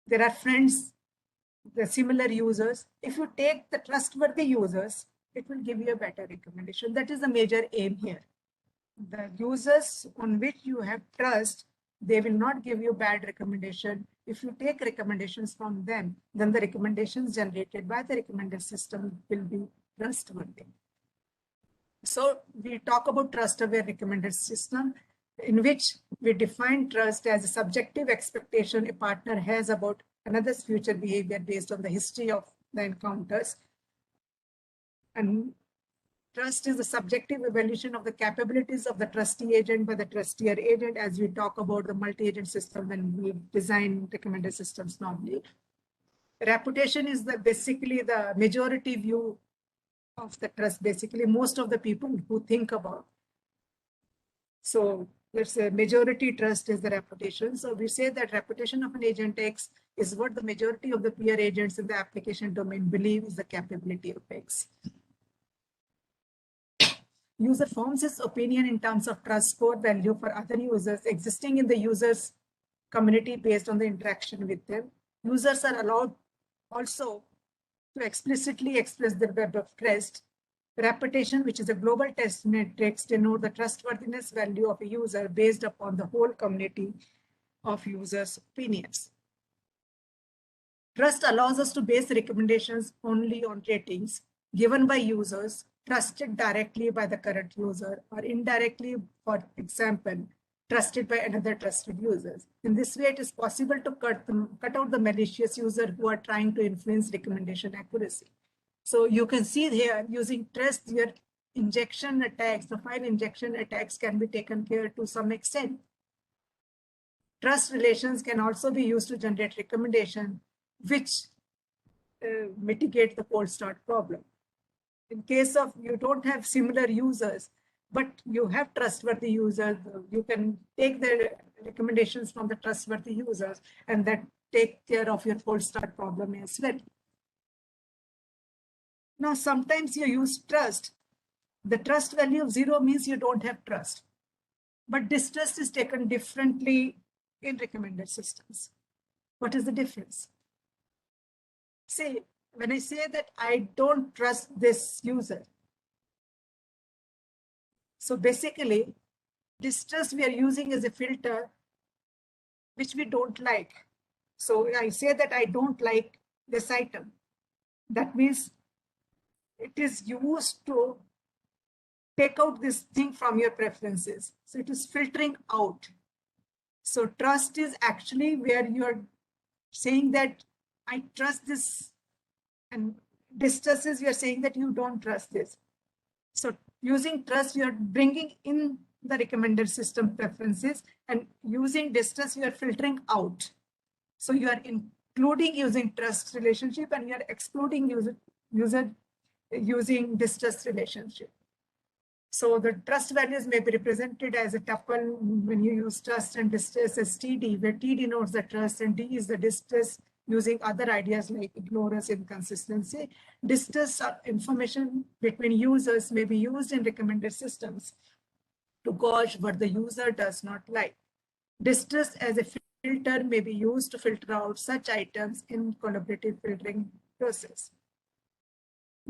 there are friends, the similar users. If you take the trustworthy users, it will give you a better recommendation. That is the major aim here. The users on which you have trust, they will not give you bad recommendation. If you take recommendations from them, then the recommendations generated by the recommender system will be trustworthy. So we talk about trust-aware recommender system, in which we define trust as a subjective expectation a partner has about another's future behavior based on the history of the encounters. And trust is the subjective evaluation of the capabilities of the trustee agent by the trusteer agent, as we talk about the multi-agent system when we design recommender systems normally. Reputation is basically the majority view of the trust, basically most of the people who think about. So let's say majority trust is the reputation. So we say that reputation of an agent X is what the majority of the peer agents in the application domain believe is the capability of X. User forms his opinion in terms of trust score value for other users existing in the user's community based on the interaction with them. Users are allowed also to explicitly express their web of trust. Reputation, which is a global test matrix, denote the trustworthiness value of a user based upon the whole community of users' opinions. Trust allows us to base recommendations only on ratings given by users trusted directly by the current user or indirectly, for example, trusted by another trusted users. In this way, it is possible to cut out the malicious user who are trying to influence recommendation accuracy. So you can see here, using trust, your injection attacks, the file injection attacks can be taken care to some extent. Trust relations can also be used to generate recommendation, which mitigate the cold start problem. In case of you don't have similar users, but you have trustworthy users, you can take the recommendations from the trustworthy users and that take care of your cold start problem as well. Now, sometimes you use trust. The trust value of 0 means you don't have trust. But distrust is taken differently in recommended systems. What is the difference? See, when I say that I don't trust this user, so basically, distrust we are using as a filter which we don't like. So I say that I don't like this item. That means it is used to take out this thing from your preferences. So it is filtering out. So trust is actually where you're saying that I trust this, and distrust is you're saying that you don't trust this. So using trust, you're bringing in the recommended system preferences, and using distrust, you're filtering out. So you are including using trust relationship, and you're excluding user using distrust relationship. So the trust values may be represented as a tuple when you use trust and distrust as TD, where T denotes the trust and D is the distrust, using other ideas like ignorance, inconsistency. Distrust information between users may be used in recommended systems to gauge what the user does not like. Distrust as a filter may be used to filter out such items in collaborative filtering process.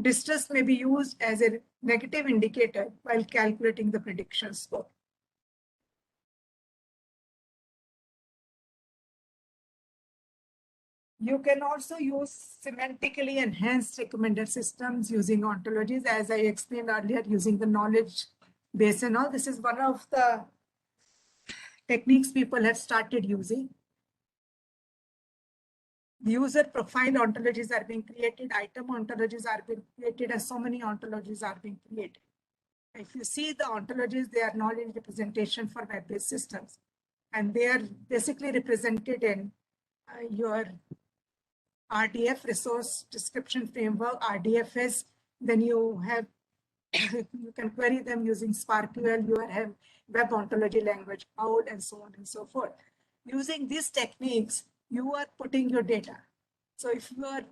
Distrust may be used as a negative indicator while calculating the prediction score. You can also use semantically enhanced recommended systems using ontologies, as I explained earlier, using the knowledge base and all. This is one of the techniques people have started using. The user profile ontologies are being created, item ontologies are being created, and so many ontologies are being created. If you see the ontologies, they are knowledge representation for web-based systems. And they are basically represented in your RDF, Resource Description Framework, RDFS. Then you have, you can query them using SparkQL, you have web ontology language, OWL, and so on and so forth. Using these techniques, you are putting your data. So if you are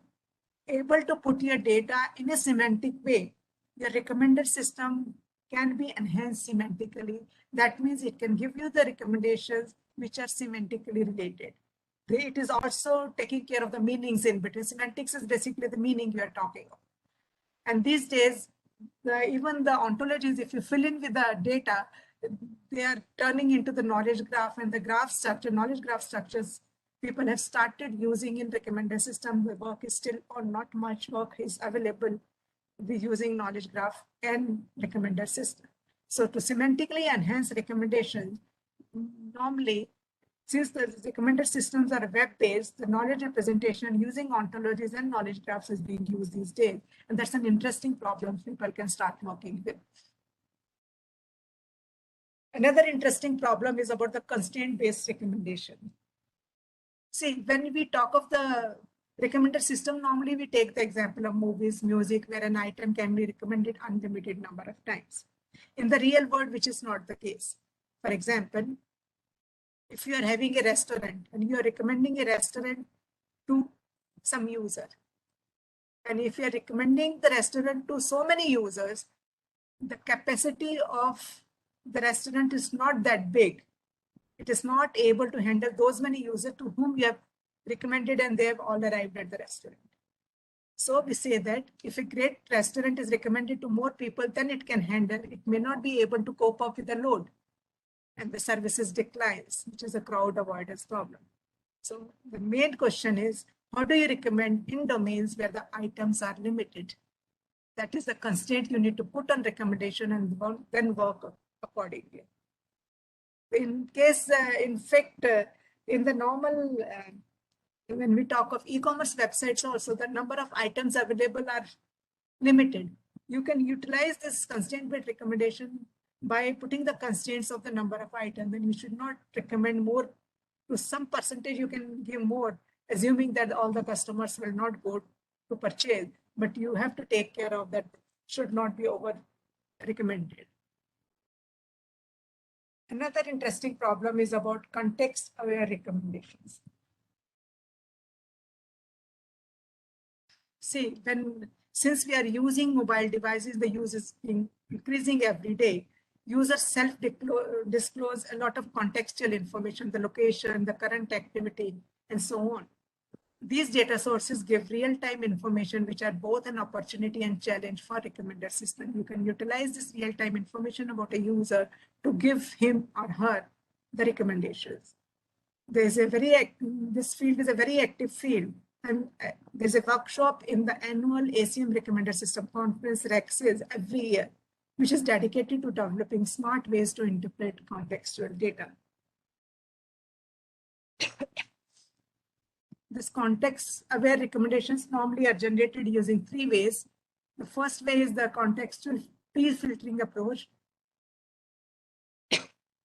able to put your data in a semantic way, your recommended system can be enhanced semantically. That means it can give you the recommendations which are semantically related. It is also taking care of the meanings in between. Semantics is basically the meaning you are talking of. And these days, even the ontologies, if you fill in with the data, they are turning into the knowledge graph and the graph structure, knowledge graph structures people have started using in recommender system. The work is still, or not much work is available with using knowledge graph and recommender system. So to semantically enhance recommendations, normally, since the recommender systems are web-based, the knowledge representation using ontologies and knowledge graphs is being used these days. And that's an interesting problem people can start working with. Another interesting problem is about the constraint-based recommendation. See, when we talk of the recommender system, normally we take the example of movies, music, where an item can be recommended unlimited number of times. In the real world, which is not the case. For example, if you are having a restaurant and you are recommending a restaurant to some user, and if you are recommending the restaurant to so many users, the capacity of the restaurant is not that big. It is not able to handle those many users to whom you have recommended and they have all arrived at the restaurant. So we say that if a great restaurant is recommended to more people than it can handle, it may not be able to cope up with the load and the services declines, which is a crowd avoidance problem. So the main question is, how do you recommend in domains where the items are limited? That is the constraint you need to put on recommendation and then work accordingly. In case, in fact, in the normal, when we talk of e-commerce websites also, the number of items available are limited. You can utilize this constraint-based recommendation by putting the constraints of the number of items, and you should not recommend more. To some percentage, you can give more, assuming that all the customers will not go to purchase, but you have to take care of that, should not be over recommended. Another interesting problem is about context-aware recommendations. See, since we are using mobile devices, the use is increasing every day. users self-disclose a lot of contextual information, the location, the current activity, and so on. These data sources give real-time information, which are both an opportunity and challenge for recommender system. You can utilize this real-time information about a user to give him or her the recommendations. This field is a very active field. And there's a workshop in the annual ACM Recommender System Conference, RECSYS, every year, which is dedicated to developing smart ways to interpret contextual data. This context-aware recommendations normally are generated using 3 ways. The first way is the contextual pre-filtering approach,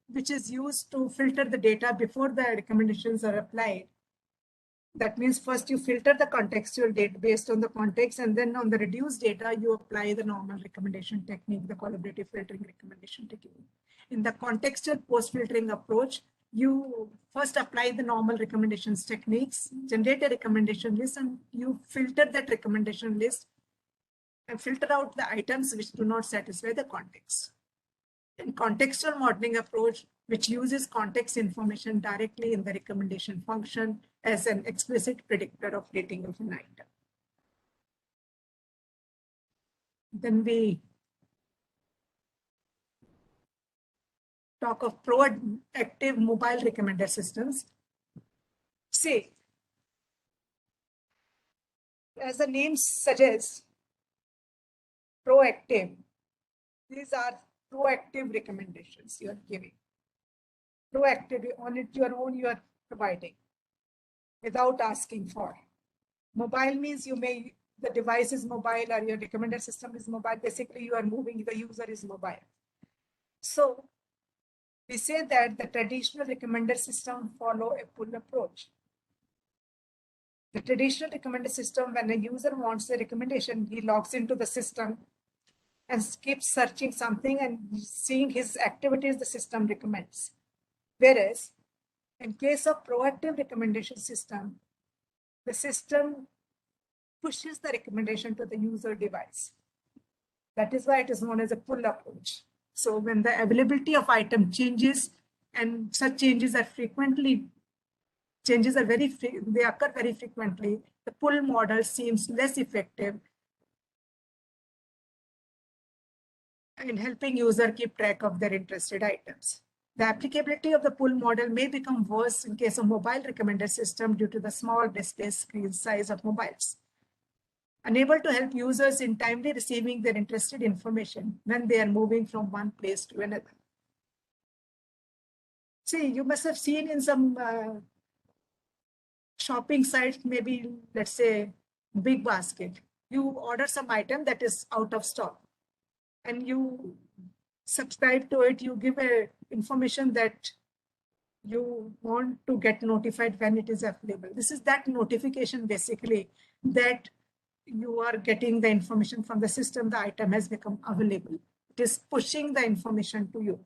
which is used to filter the data before the recommendations are applied. That means first you filter the contextual data based on the context, and then on the reduced data, you apply the normal recommendation technique, the collaborative filtering recommendation technique. In the contextual post-filtering approach, you first apply the normal recommendations techniques, generate a recommendation list, and you filter that recommendation list and filter out the items which do not satisfy the context. In contextual modeling approach, which uses context information directly in the recommendation function as an explicit predictor of rating of an item. Then we talk of proactive mobile recommender systems. See, as the name suggests, proactive, these are proactive recommendations you are giving. Proactive, on it your own, you are providing without asking for. Mobile means the device is mobile or your recommender system is mobile. Basically, you are moving, the user is mobile. So we say that the traditional recommender system follow a pull approach. The traditional recommender system, when a user wants a recommendation, he logs into the system and keeps searching something and seeing his activities the system recommends. Whereas in case of proactive recommendation system, the system pushes the recommendation to the user device. That is why it is known as a pull approach. So when the availability of item changes, and such changes are they occur very frequently, the pull model seems less effective in helping user keep track of their interested items. The applicability of the pull model may become worse in case of mobile recommender system due to the small display screen size of mobiles, unable to help users in timely receiving their interested information when they are moving from one place to another. See, you must have seen in some shopping sites, maybe let's say Big Basket, you order some item that is out of stock and you subscribe to it, you give a information that you want to get notified when it is available. This is that notification basically that you are getting the information from the system, the item has become available. It is pushing the information to you.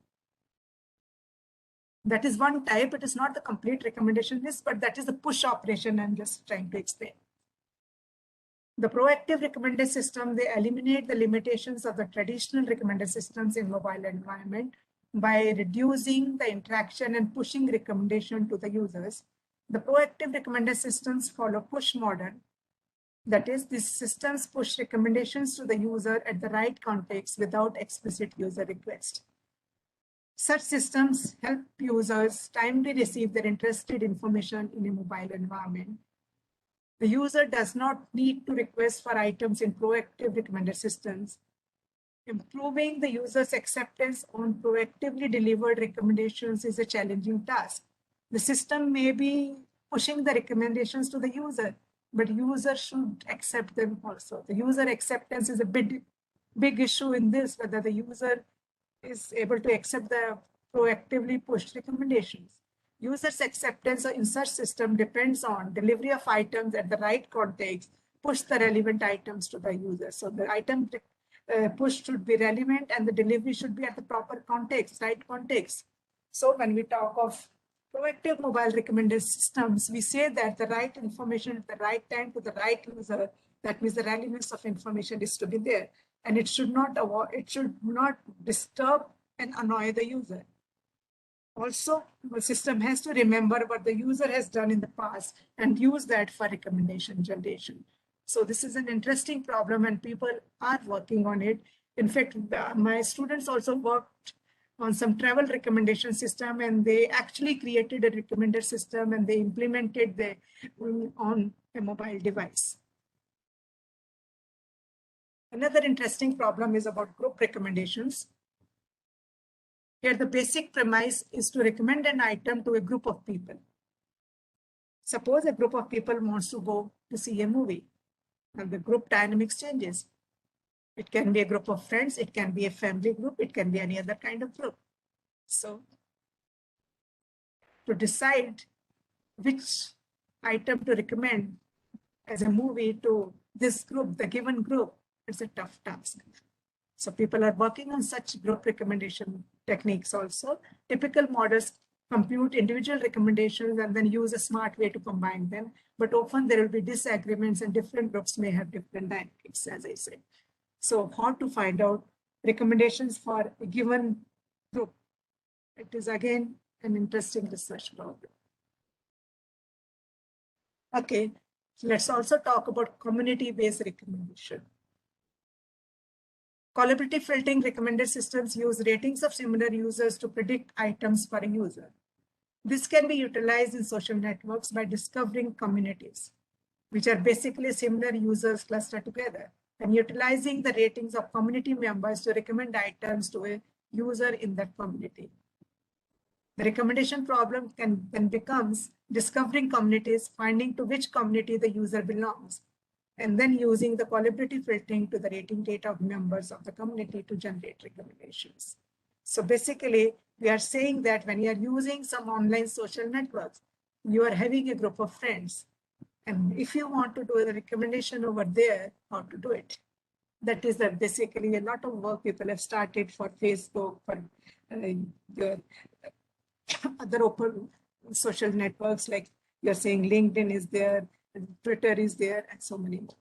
That is one type. It is not the complete recommendation list, but that is the push operation I'm just trying to explain. The proactive recommender system, they eliminate the limitations of the traditional recommender systems in mobile environment by reducing the interaction and pushing recommendation to the users. The proactive recommender systems follow push model. That is, these systems push recommendations to the user at the right context without explicit user request. Such systems help users timely receive their interested information in a mobile environment. The user does not need to request for items in proactive recommender systems. Improving the user's acceptance on proactively delivered recommendations is a challenging task. The system may be pushing the recommendations to the user, but user should accept them also. The user acceptance is a big issue in this, whether the user is able to accept the proactively pushed recommendations. User's acceptance in such system depends on delivery of items at the right context, push the relevant items to the user. So the item push should be relevant and the delivery should be at the proper context, right context. So when we talk of proactive mobile recommender systems, we say that the right information at the right time to the right user, that means the relevance of information is to be there. And it should not disturb and annoy the user. Also, the system has to remember what the user has done in the past and use that for recommendation generation. So this is an interesting problem and people are working on it. In fact, my students also worked on some travel recommendation system, and they actually created a recommender system and they implemented the on a mobile device. Another interesting problem is about group recommendations. Here, the basic premise is to recommend an item to a group of people. Suppose a group of people wants to go to see a movie, and the group dynamics changes. It can be a group of friends, it can be a family group, it can be any other kind of group. So, to decide which item to recommend as a movie to this group, the given group, it's a tough task. So people are working on such group recommendation techniques also. Typical models compute individual recommendations and then use a smart way to combine them. But often there will be disagreements and different groups may have different dynamics, as I said. So how to find out recommendations for a given group? It is again an interesting research problem. Okay, let's also talk about community-based recommendation. Collaborative filtering recommender systems use ratings of similar users to predict items for a user. This can be utilized in social networks by discovering communities, which are basically similar users clustered together, and utilizing the ratings of community members to recommend items to a user in that community. The recommendation problem then becomes discovering communities, finding to which community the user belongs, and then using the collaborative filtering to the rating data of members of the community to generate recommendations. So basically, we are saying that when you are using some online social networks, you are having a group of friends. And if you want to do a recommendation over there, how to do it? That is basically a lot of work people have started for Facebook, for your other open social networks, like you're saying LinkedIn is there, Twitter is there, and so many more.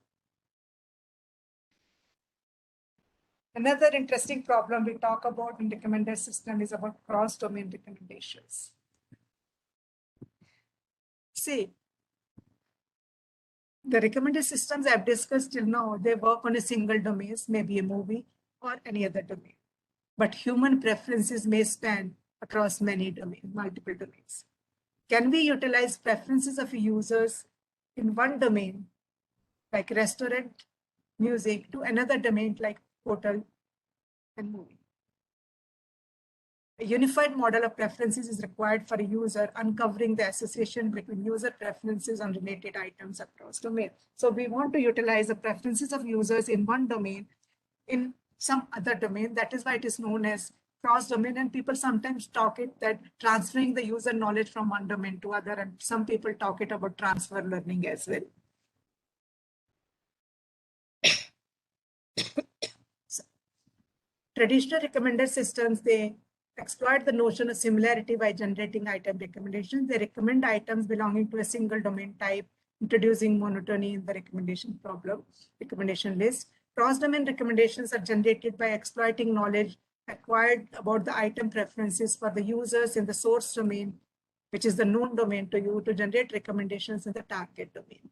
Another interesting problem we talk about in recommender system is about cross-domain recommendations. See, the recommender systems I've discussed till now, they work on a single domain, maybe a movie or any other domain. But human preferences may span across many domains, multiple domains. Can we utilize preferences of users in one domain, like restaurant, music, to another domain like hotel and movie? A unified model of preferences is required for a user, uncovering the association between user preferences and related items across domains. So we want to utilize the preferences of users in one domain in some other domain. That is why it is known as cross-domain, and people sometimes talk it that transferring the user knowledge from one domain to other, and some people talk it about transfer learning as well. So, traditional recommender systems, they exploit the notion of similarity by generating item recommendations. They recommend items belonging to a single domain type, introducing monotony in the recommendation list. Cross-domain recommendations are generated by exploiting knowledge acquired about the item preferences for the users in the source domain, which is the known domain to you, to generate recommendations in the target domain.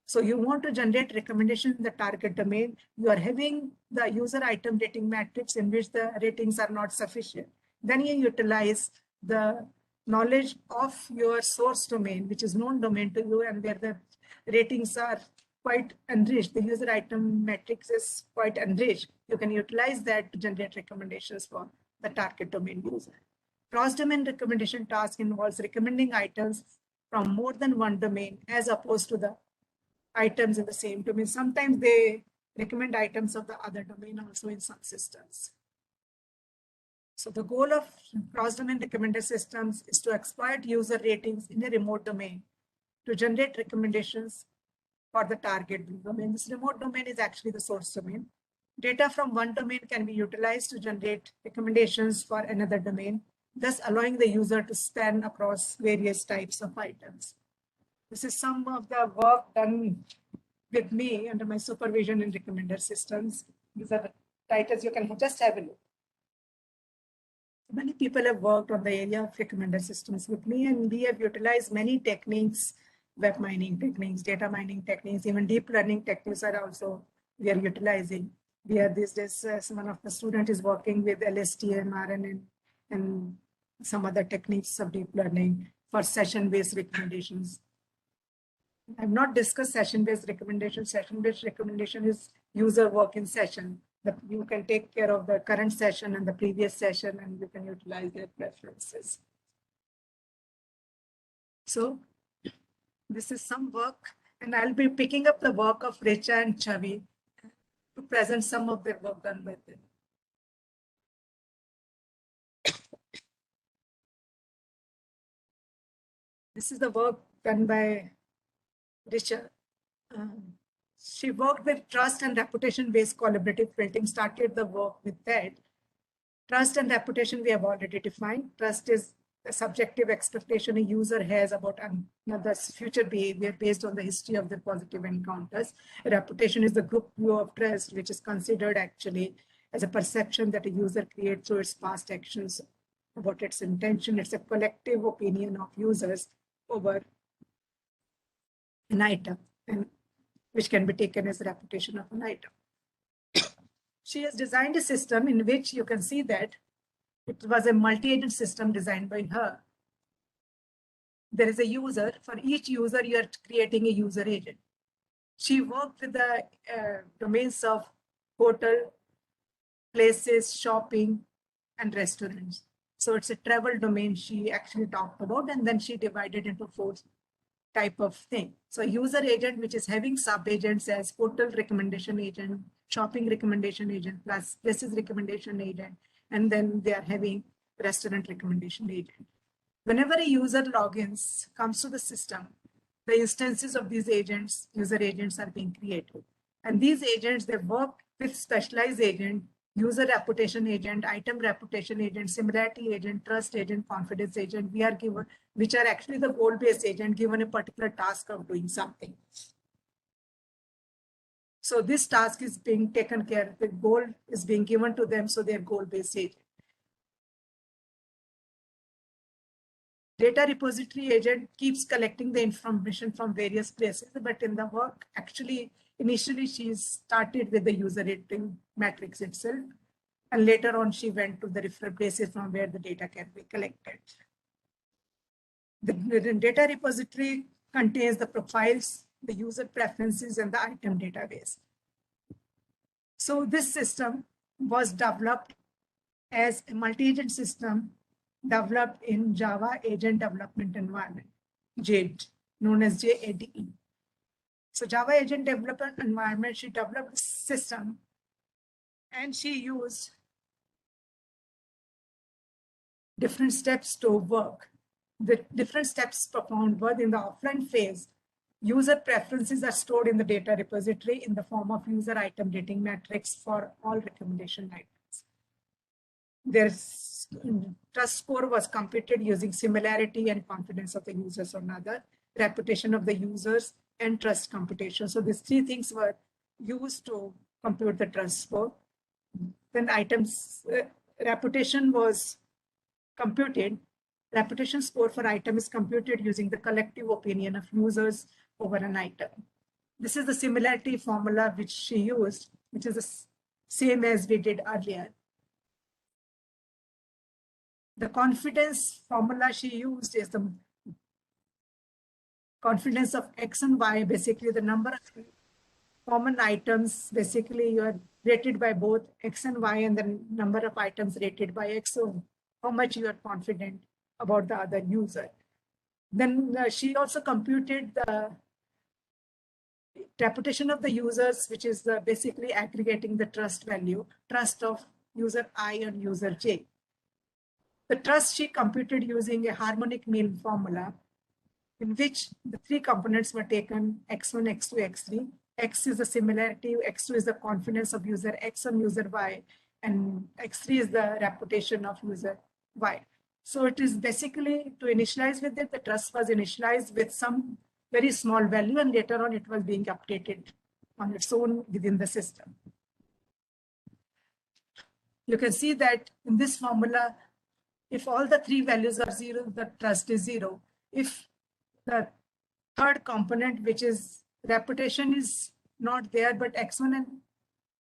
So you want to generate recommendations in the target domain. You are having the user item rating matrix in which the ratings are not sufficient. Then you utilize the knowledge of your source domain, which is known domain to you, and where the ratings are quite enriched. The user item matrix is quite enriched. You can utilize that to generate recommendations for the target domain user. Cross-domain recommendation task involves recommending items from more than one domain as opposed to the items in the same domain. Sometimes they recommend items of the other domain also in some systems. So the goal of cross-domain recommender systems is to exploit user ratings in a remote domain to generate recommendations for the target domain. This remote domain is actually the source domain. Data from one domain can be utilized to generate recommendations for another domain, thus allowing the user to span across various types of items. This is some of the work done with me under my supervision in recommender systems. These are the titles. You can just have a look. Many people have worked on the area of recommender systems with me, and we have utilized many techniques, web mining techniques, data mining techniques, even deep learning techniques are also we are utilizing. We are these days, one of the student is working with LSTM, RNN, and some other techniques of deep learning for session-based recommendations. I've not discussed session-based recommendation. Session-based recommendation is user work in session. That you can take care of the current session and the previous session, and you can utilize their preferences. So this is some work, and I'll be picking up the work of Richa and Chavi to present some of their work done by them. This is the work done by Richa. She worked with trust and reputation-based collaborative filtering, started the work with that. Trust and reputation we have already defined. Trust is the subjective expectation a user has about another's future behavior based on the history of their positive encounters. Reputation is the group view of trust, which is considered actually as a perception that a user creates through its past actions about its intention. It's a collective opinion of users over an item, and which can be taken as a reputation of an item. She has designed a system in which you can see that it was a multi-agent system designed by her. There is a user. For each user, you are creating a user agent. She worked with the domains of hotel, places, shopping, and restaurants. So it's a travel domain she actually talked about, and then she divided into 4 type of thing. So user agent, which is having sub-agents as hotel recommendation agent, shopping recommendation agent, plus places recommendation agent, and then they are having restaurant recommendation agent. Whenever a user logins comes to the system, the instances of these agents, user agents are being created. And these agents, they work with specialized agent, user reputation agent, item reputation agent, similarity agent, trust agent, confidence agent. We are given, which are actually the goal-based agent given a particular task of doing something. So this task is being taken care of. The goal is being given to them, so they're goal-based agent. Data repository agent keeps collecting the information from various places, but in the work, actually, initially she started with the user rating matrix itself, and later on she went to the different places from where the data can be collected. The data repository contains the profiles, the user preferences, and the item database. So this system was developed as a multi-agent system developed in Java Agent Development Environment, JADE, known as JADE. So Java Agent Development Environment, she developed a system, and she used different steps to work. The different steps performed were in the offline phase. User preferences are stored in the data repository in the form of user item rating matrix for all recommendation items. Their trust score was computed using similarity and confidence of the users on another, reputation of the users, and trust computation. So these 3 things were used to compute the trust score. Then items, reputation was computed. Reputation score for item is computed using the collective opinion of users over an item. This is the similarity formula which she used, which is the same as we did earlier. The confidence formula she used is the confidence of X and Y, basically the number of common items, basically you are rated by both X and Y, and the number of items rated by X, so how much you are confident about the other user. Then she also computed the reputation of the users, which is basically aggregating the trust value, trust of user I and user J. The trust she computed using a harmonic mean formula in which the 3 components were taken, X1, X2, X3. X is the similarity, X2 is the confidence of user X and user Y, and X3 is the reputation of user Y. So it is basically to initialize with it, the trust was initialized with some very small value, and later on it was being updated on its own within the system. You can see that in this formula, If all the three values are 0, the trust is 0. If the third component, which is reputation, is not there, but X1 and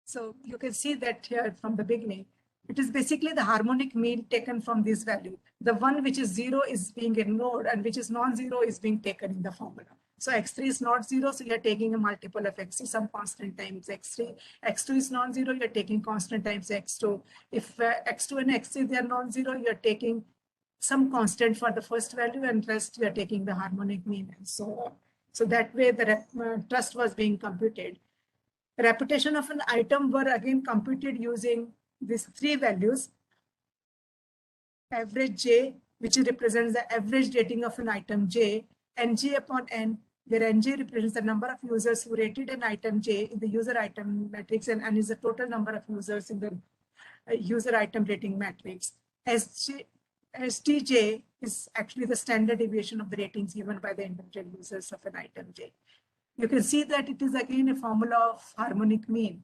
so you can see that here from the beginning, it is basically the harmonic mean taken from this value. The one which is 0 is being ignored and which is non-zero is being taken in the formula. So X3 is not 0, so you're taking a multiple of X3, some constant times X3. X2 is non-zero, you're taking constant times X2. If X2 and X3, they are non-zero, you're taking some constant for the first value and rest you're taking the harmonic mean and so on. So that way the trust was being computed. Reputation of an item were again computed using these three values. Average J, which represents the average rating of an item J, NG upon N, where NG represents the number of users who rated an item J in the user item matrix, and N is the total number of users in the user item rating matrix. STJ is actually the standard deviation of the ratings given by the individual users of an item J. You can see that it is again a formula of harmonic mean.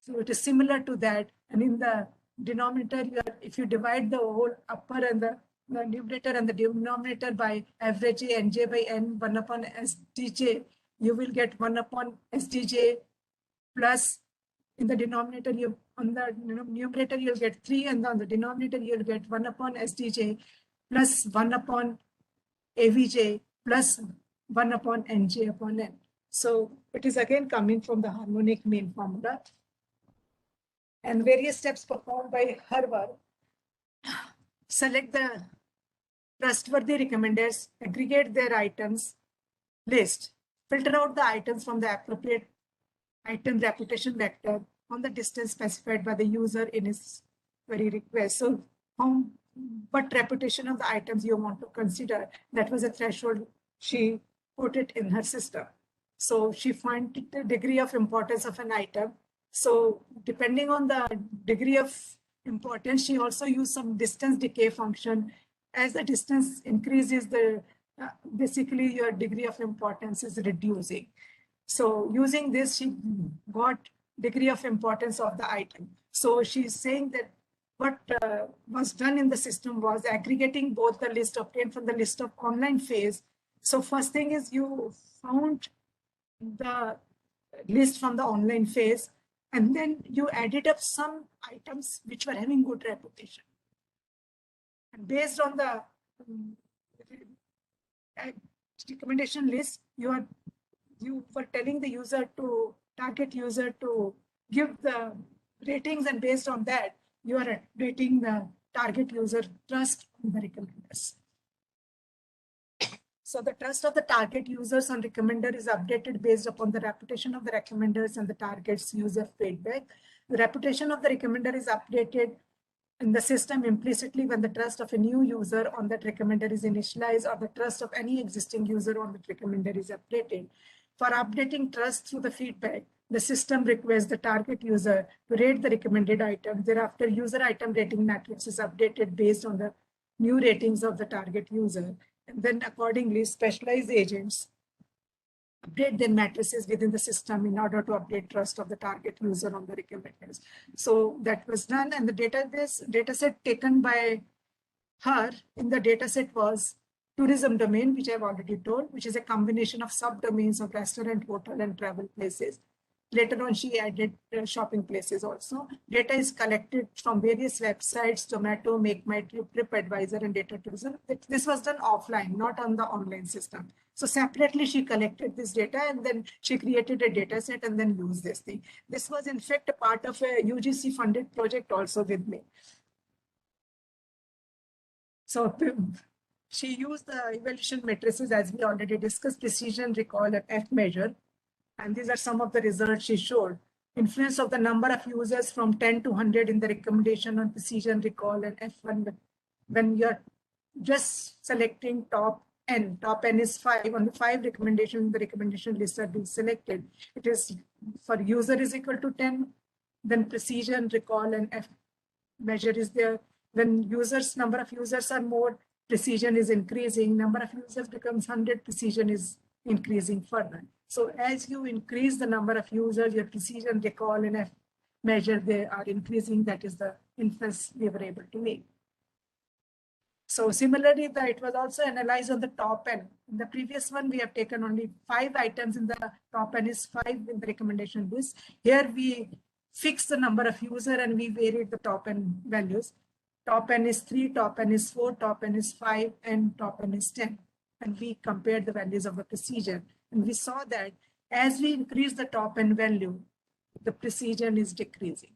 So it is similar to that. And in the denominator, if you divide the whole upper and the numerator and the denominator by average Nj by N, 1 upon STJ, you will get 1 upon STJ plus in the denominator, on the numerator, you'll get 3, and on the denominator, you'll get 1 upon STJ plus 1 upon AVJ plus 1 upon Nj upon N. So it is again coming from the harmonic mean formula. And various steps performed by her were: select the trustworthy recommenders, aggregate their items list, filter out the items from the appropriate item reputation vector on the distance specified by the user in his query request. So what reputation of the items you want to consider, that was a threshold she put it in her system. So she found the degree of importance of an item. So depending on the degree of importance, she also used some distance decay function. As the distance increases, basically your degree of importance is reducing. So using this, she got degree of importance of the item. So she's saying that what was done in the system was aggregating both the list obtained from the list of online phase. So first thing is you found the list from the online phase, and then you added up some items which were having good reputation. And based on the recommendation list, you were telling the target user to give the ratings, and based on that, you are rating the target user trust on the recommenders. So the trust of the target users on recommender is updated based upon the reputation of the recommenders and the target's user feedback. The reputation of the recommender is updated in the system implicitly when the trust of a new user on that recommender is initialized, or the trust of any existing user on that recommender is updated. For updating trust through the feedback, the system requests the target user to rate the recommended item. Thereafter, user item rating matrix is updated based on the new ratings of the target user. And then accordingly, specialized agents update their matrices within the system in order to update trust of the target user on the recommenders. So that was done, and the dataset taken by her in the dataset was tourism domain, which I've already told, which is a combination of subdomains of restaurant, hotel, and travel places. Later on, she added shopping places also. Data is collected from various websites, Zomato, MakeMyTrip, TripAdvisor, and Data Tourism. This was done offline, not on the online system. So separately, she collected this data, and then she created a data set and then used this thing. This was in fact a part of a UGC funded project also with me. So she used the evaluation matrices, as we already discussed, precision, recall, and F measure. And these are some of the results she showed. Influence of the number of users from 10 to 100 in the recommendation on precision, recall, and F1. When you're just selecting top N is 5. On the 5 recommendations, the recommendation lists are being selected. It is for user is equal to 10, then precision, recall, and F measure is there. When number of users are more, precision is increasing. Number of users becomes 100, precision is increasing further. So as you increase the number of users, your precision, recall, and F measure, they are increasing. That is the inference we were able to make. So similarly, it was also analyzed on the top end. In the previous one, we have taken only 5 items in the top end is 5 in the recommendation list. Here we fix the number of user and we varied the top end values. Top end is 3, top end is 4, top end is 5, and top end is 10. And we compared the values of the precision. And we saw that as we increase the top end value, the precision is decreasing.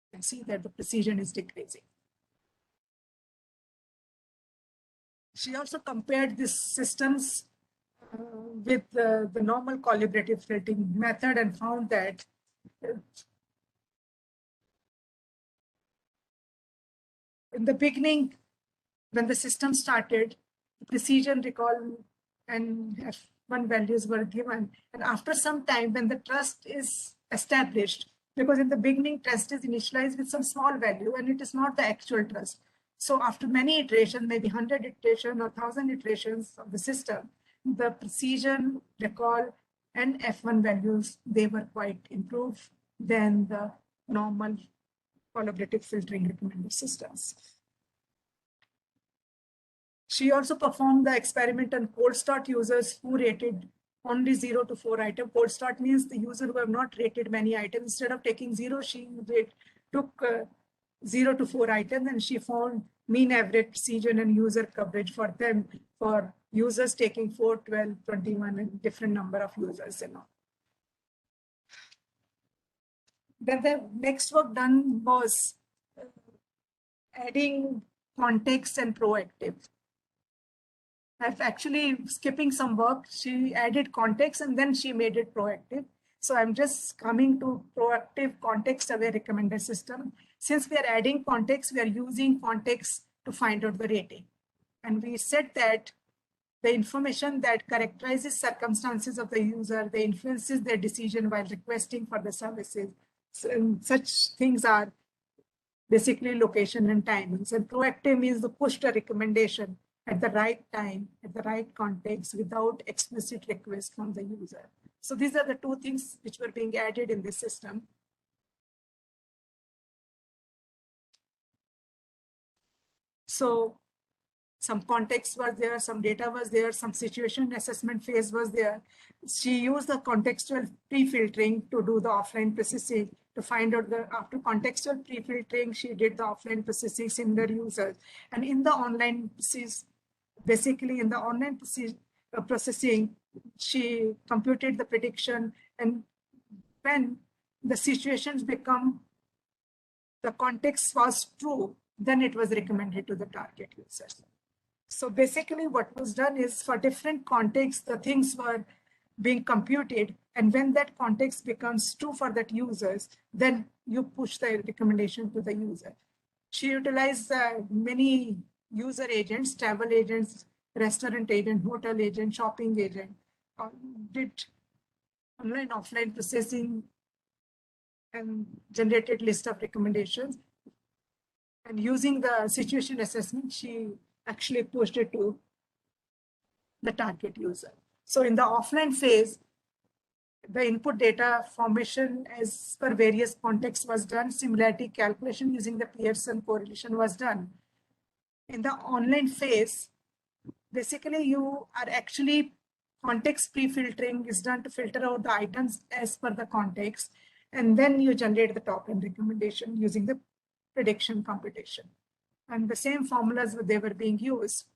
You can see that the precision is decreasing. She also compared these systems with the normal collaborative filtering method and found that in the beginning, when the system started, precision, recall, and F1 values were given. And after some time, when the trust is established, because in the beginning, trust is initialized with some small value and it is not the actual trust. So after many iterations, maybe 100 iterations or 1,000 iterations of the system, the precision, recall, and F1 values, they were quite improved than the normal collaborative filtering recommended systems. She also performed the experiment on cold start users who rated only 0 to 4 items. Cold start means the user who have not rated many items. Instead of taking 0, she took 0 to 4 items, and she found mean average precision and user coverage for them, for users taking 4, 12, 21, and different number of users. Then the next work done was adding context and proactive. I've actually skipping some work. She added context and then she made it proactive. So I'm just coming to proactive context-aware recommender system. Since we are adding context, we are using context to find out the rating. And we said that the information that characterizes circumstances of the user, that influences their decision while requesting for the services. So, such things are basically location and timings. And proactive means the push the recommendation at the right time, at the right context, without explicit request from the user. So these are the two things which were being added in this system. So some context was there, some data was there, some situation assessment phase was there. She used the contextual pre-filtering to do the offline processing to find out the, after contextual pre-filtering, she did the offline processing similar users. And in the online basically in the online processing, she computed the prediction, and when the situations become, the context was true, then it was recommended to the target users. So basically what was done is for different contexts, the things were being computed. And when that context becomes true for that users, then you push the recommendation to the user. She utilized many user agents, travel agents, restaurant agent, hotel agent, shopping agent, did online, offline processing and generated list of recommendations. And using the situation assessment, she actually pushed it to the target user. So in the offline phase, the input data formation as per various contexts was done. Similarity calculation using the Pearson correlation was done. In the online phase, basically you are actually context pre-filtering is done to filter out the items as per the context. And then you generate the top end recommendation using the prediction computation. And the same formulas they were being used.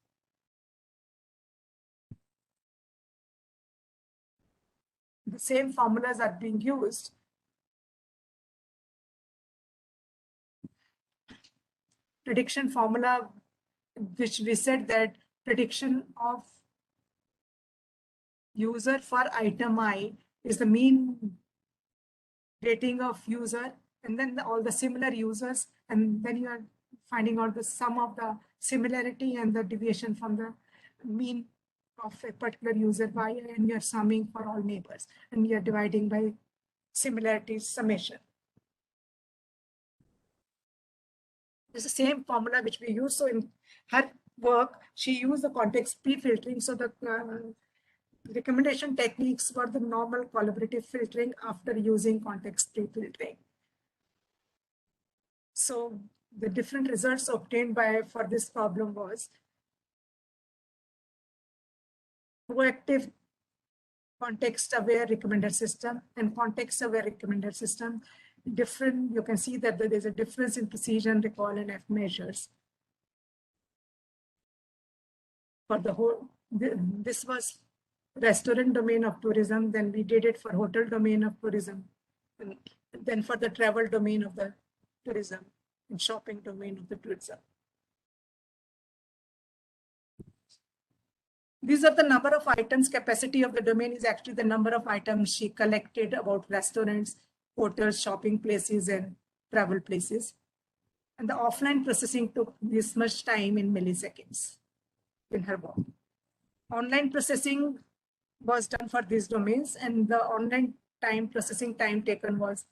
The same formulas are being used. Prediction formula, which we said that prediction of user for item I is the mean rating of user, and then all the similar users, and then you are finding out the sum of the similarity and the deviation from the mean of a particular user by, and you are summing for all neighbors, and you are dividing by similarity summation. It's the same formula which we use. So in her work, she used the context pre-filtering. So the recommendation techniques were the normal collaborative filtering after using context pre-filtering. So the different results obtained for this problem was proactive context-aware recommender system and context-aware recommender system. Different, you can see that there is a difference in precision, recall, and F measures. For the whole, this was restaurant domain of tourism, then we did it for hotel domain of tourism, and then for the travel domain of the tourism and shopping domain of the tourism. These are the number of items. Capacity of the domain is actually the number of items she collected about restaurants, hotels, shopping places, and travel places. And the offline processing took this much time in milliseconds in her work. Online processing was done for these domains, and the online processing time taken was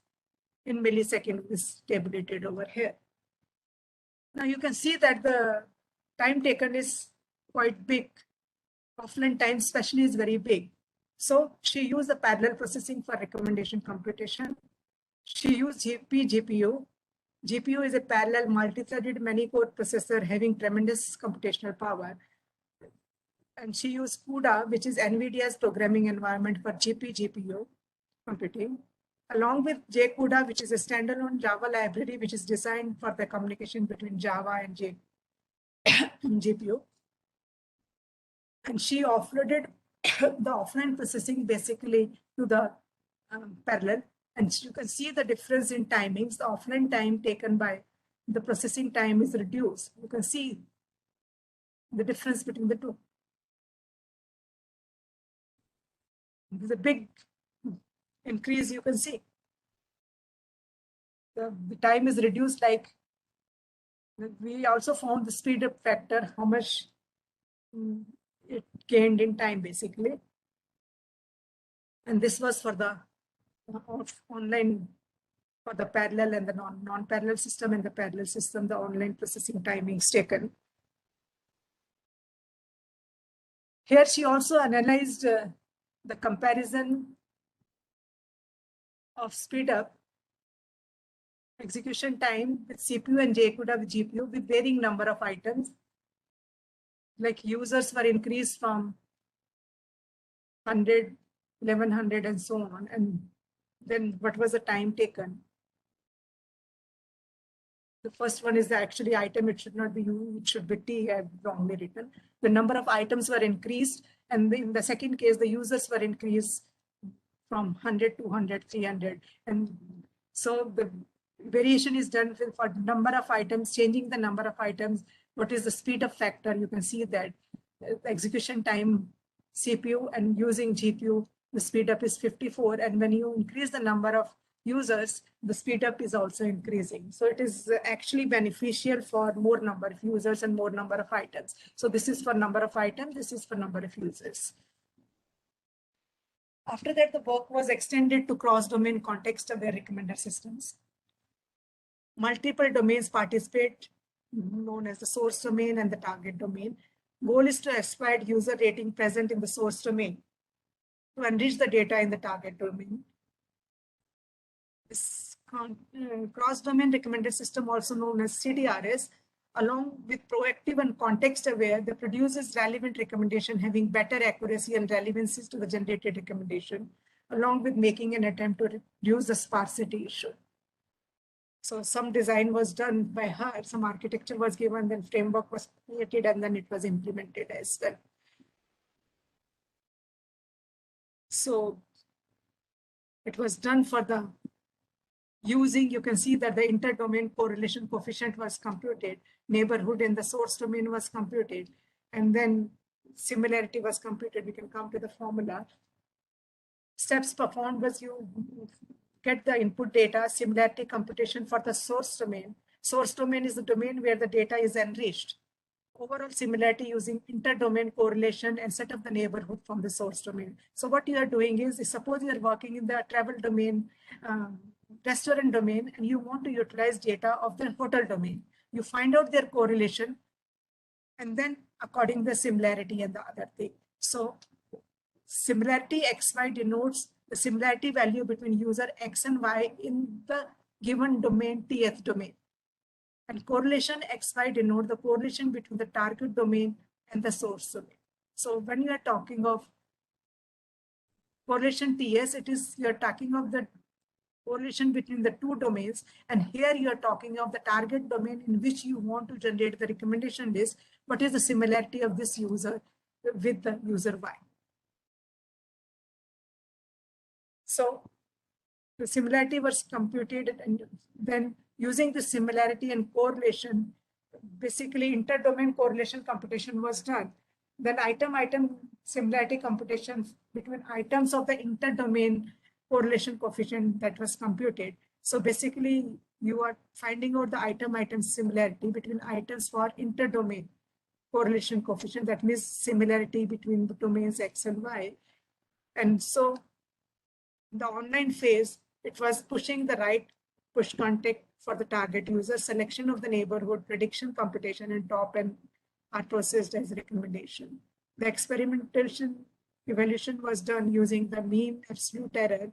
in milliseconds, is tabulated over here. Now you can see that the time taken is quite big. Offline time especially is very big. So she used the parallel processing for recommendation computation. She used GPU. GPU is a parallel multi-threaded many-core processor having tremendous computational power. And she used CUDA, which is NVIDIA's programming environment for GPU computing, along with JCUDA, which is a standalone Java library, which is designed for the communication between Java and GPU. And she offloaded the offline processing basically to the parallel. And you can see the difference in timings. The offline time taken by the processing time is reduced. You can see the difference between the two. There's a big increase, you can see. The time is reduced. Like, we also found the speed up factor, how much it gained in time basically. And this was for the online, for the parallel and the non-parallel system. And the parallel system, the online processing timings taken. Here she also analyzed the comparison of speed up execution time with CPU and JCUDA with GPU with varying number of items. Like users were increased from 100, 1100 and so on. And then what was the time taken? The first one is the actually item. It should not be U, it should be T, I have wrongly written. The number of items were increased. And in the second case, the users were increased from 100, 200, 300. And so the variation is done for number of items, changing the number of items. What is the speed up factor? You can see that the execution time CPU and using GPU, the speed up is 54. And when you increase the number of users, the speed up is also increasing. So it is actually beneficial for more number of users and more number of items. So this is for number of items, this is for number of users. After that, the work was extended to cross-domain context-aware recommender systems. Multiple domains participate, known as the source domain and the target domain. Goal is to exploit user rating present in the source domain to enrich the data in the target domain. This cross-domain recommender system, also known as CDRS, along with proactive and context-aware, that produces relevant recommendation having better accuracy and relevancies to the generated recommendation, along with making an attempt to reduce the sparsity issue. So some design was done by her, some architecture was given, then framework was created, and then it was implemented as well. So it was done for the using, you can see that the inter-domain correlation coefficient was computed, neighborhood in the source domain was computed, and then similarity was computed. We can come to the formula. Steps performed was you get the input data, similarity computation for the source domain. Source domain is the domain where the data is enriched. Overall similarity using inter-domain correlation and set up the neighborhood from the source domain. So what you are doing is suppose you are working in the travel domain, restaurant domain, and you want to utilize data of the hotel domain. You find out their correlation, and then according the similarity and the other thing. So similarity XY denotes the similarity value between user X and Y in the given domain, TF domain. And correlation XY denote the correlation between the target domain and the source domain. So when you are talking of correlation TS, it is you're talking of the correlation between the two domains. And here you are talking of the target domain in which you want to generate the recommendation list. What is the similarity of this user with the user Y? So the similarity was computed, and then using the similarity and correlation, basically inter-domain correlation computation was done. Then item-item similarity computation between items of the inter-domain correlation coefficient that was computed. So basically, you are finding out the item-item similarity between items for inter-domain correlation coefficient. That means similarity between the domains X and Y. And so the online phase, it was pushing the right push context for the target user, selection of the neighborhood, prediction computation, and top and are processed as recommendation. The experimentation evaluation was done using the mean absolute error,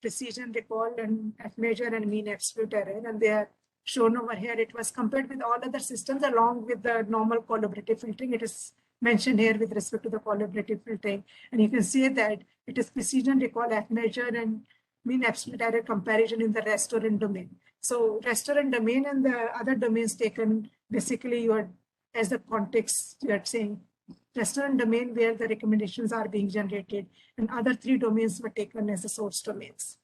precision recall, and measure and mean absolute error. And they are shown over here. It was compared with all other systems along with the normal collaborative filtering. It is mentioned here with respect to the collaborative filtering. And you can see that it is precision recall, measure, and mean absolute error comparison in the restaurant domain. So restaurant domain and the other domains taken, basically you are, as the context you are saying, restaurant domain where the recommendations are being generated, and other three domains were taken as the source domains.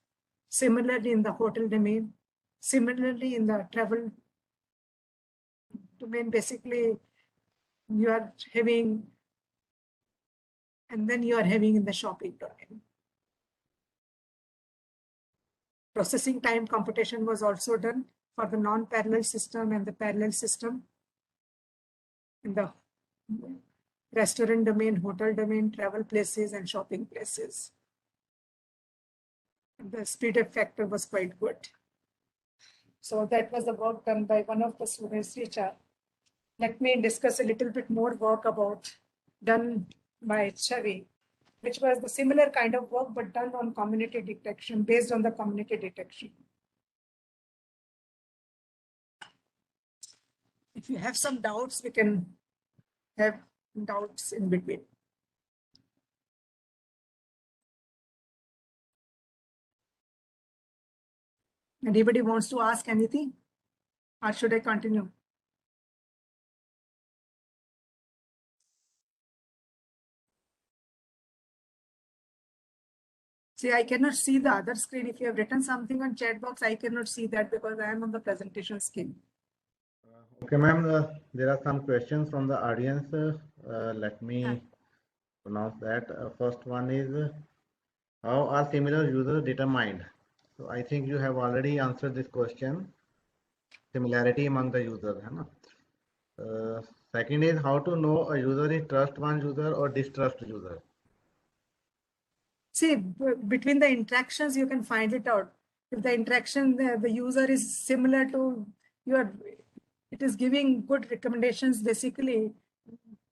Similarly in the hotel domain, similarly in the travel domain, basically you are having, and then you are having in the shopping domain. Processing time computation was also done for the non-parallel system and the parallel system in the restaurant domain, hotel domain, travel places, and shopping places. The speed up factor was quite good. So that was the work done by one of the students, Richa. Let me discuss a little bit more work about done by Chavi, which was the similar kind of work, but done on community detection, based on the community detection. If you have some doubts, we can have doubts in between. Anybody wants to ask anything? Or should I continue? See, I cannot see the other screen. If you have written something on chat box, I cannot see that because I am on the presentation screen. Okay, ma'am, there are some questions from the audience. Let me pronounce that. First one is, how are similar users determined? So I think you have already answered this question. Similarity among the users. Second is, how to know a user is trust one user or distrust user? See, between the interactions, you can find it out. If the interaction, the user is similar to your, it is giving good recommendations, basically,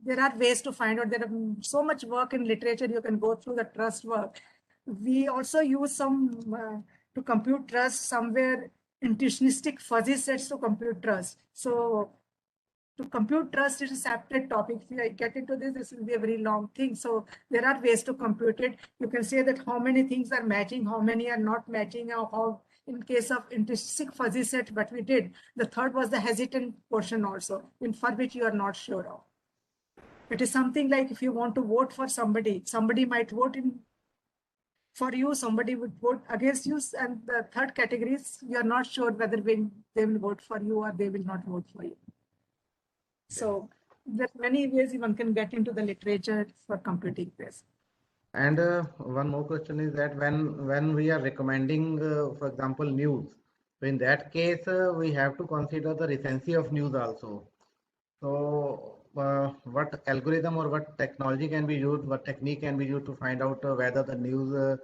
there are ways to find out. There are so much work in literature, you can go through the trust work. We also use some, to compute trust, somewhere intuitionistic fuzzy sets to compute trust. So to compute trust is a separate topic. If I get into this, this will be a very long thing. So there are ways to compute it. You can say that how many things are matching, how many are not matching, or how in case of intrinsic fuzzy set, what we did. The third was the hesitant portion also, for which you are not sure of. It is something like if you want to vote for somebody, somebody might vote in for you, somebody would vote against you. And the third category is you are not sure whether they will vote for you or they will not vote for you. So there are many ways one can get into the literature for computing this. And one more question is that when we are recommending, for example, news, so in that case, we have to consider the recency of news also. So what algorithm or what technology can be used, what technique can be used to find out whether the news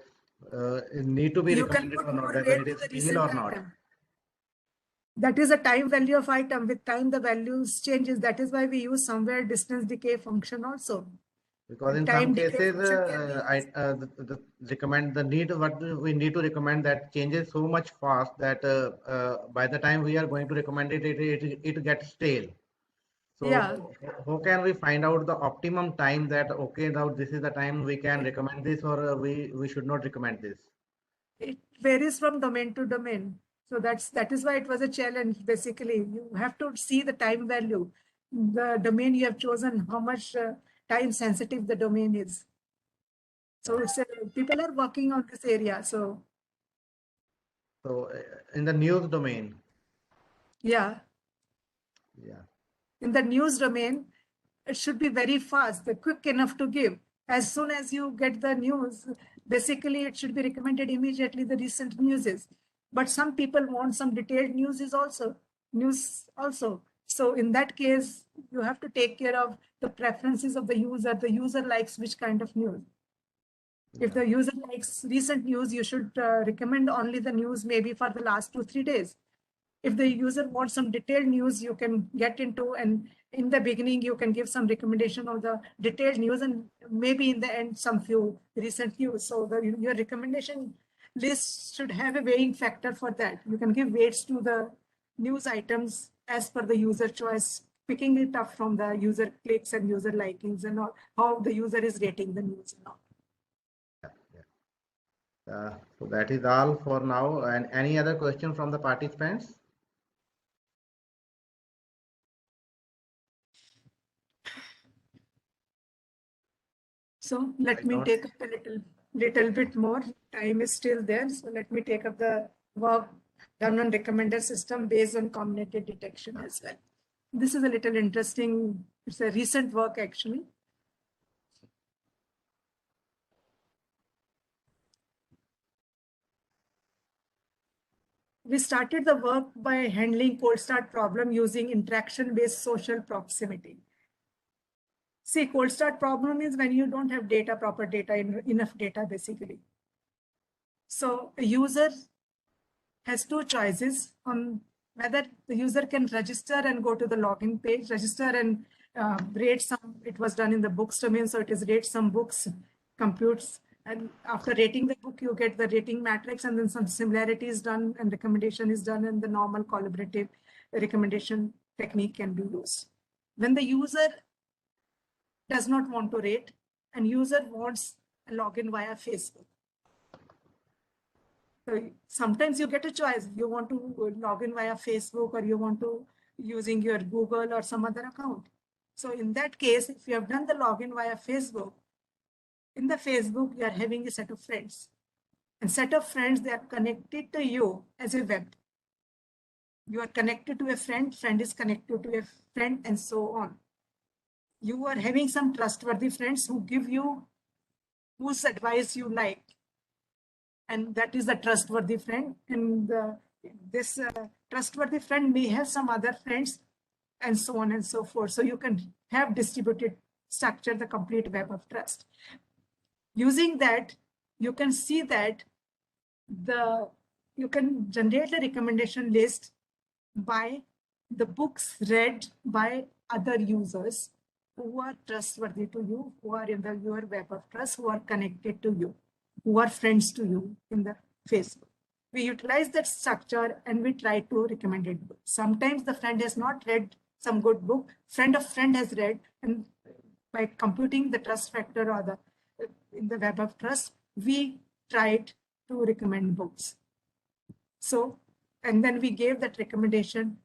need to be recommended or not, whether it is real or not? That is a time value of item. With time, the values changes. That is why we use somewhere distance decay function also. Because in Time some decay cases, function can be what we need to recommend that changes so much fast that by the time we are going to recommend it gets stale. Yeah. So how can we find out the optimum time that, okay, now this is the time we can recommend this, or we should not recommend this? It varies from domain to domain. So that is why it was a challenge. Basically, you have to see the time value, the domain you have chosen, how much time sensitive the domain is. So it's people are working on this area. So In the news domain, yeah, yeah, in the news domain, it should be very fast, quick enough to give. As soon as you get the news, basically it should be recommended immediately, the recent news is. But some people want some detailed news also. So in that case, you have to take care of the preferences of the user. The user likes which kind of news. If the user likes recent news, you should recommend only the news maybe for the last 2-3 days. If the user wants some detailed news, you can get into, and in the beginning, you can give some recommendation of the detailed news, and maybe in the end, some few recent news. So your recommendation list should have a weighing factor for that. You can give weights to the news items as per the user choice, picking it up from the user clicks and user likings and all, how the user is rating the news and all. So that is all for now. And any other question from the participants? So let me take up a little bit more. Time is still there. So let me take up the work done on recommender system based on combinated detection as well. This is a little interesting. It's a recent work actually. We started the work by handling cold start problem using interaction-based social proximity. See, cold start problem is when you don't have data, proper data, enough data basically. So a user has two choices on whether the user can register and go to the login page, register and rate some, it was done in the books domain. So it is rate some books, computes, and after rating the book, you get the rating matrix, and then some similarity is done and recommendation is done, and the normal collaborative recommendation technique can be used. When the user does not want to rate and user wants a login via Facebook. So sometimes you get a choice. You want to log in via Facebook, or you want to using your Google or some other account. So in that case, if you have done the login via Facebook, in the Facebook, you are having a set of friends. And set of friends, they are connected to you as a web. You are connected to a friend, friend is connected to a friend, and so on. You are having some trustworthy friends who give you whose advice you like. And that is a trustworthy friend. And this trustworthy friend may have some other friends, and so on and so forth. So you can have distributed structure, the complete web of trust. Using that, you can see that you can generate a recommendation list by the books read by other users who are trustworthy to you, who are in your web of trust, who are connected to you, who are friends to you in the Facebook. We utilize that structure and we try to recommend it. Sometimes the friend has not read some good book, friend of friend has read, and by computing the trust factor or in the web of trust, we tried to recommend books. So, and then we gave that recommendation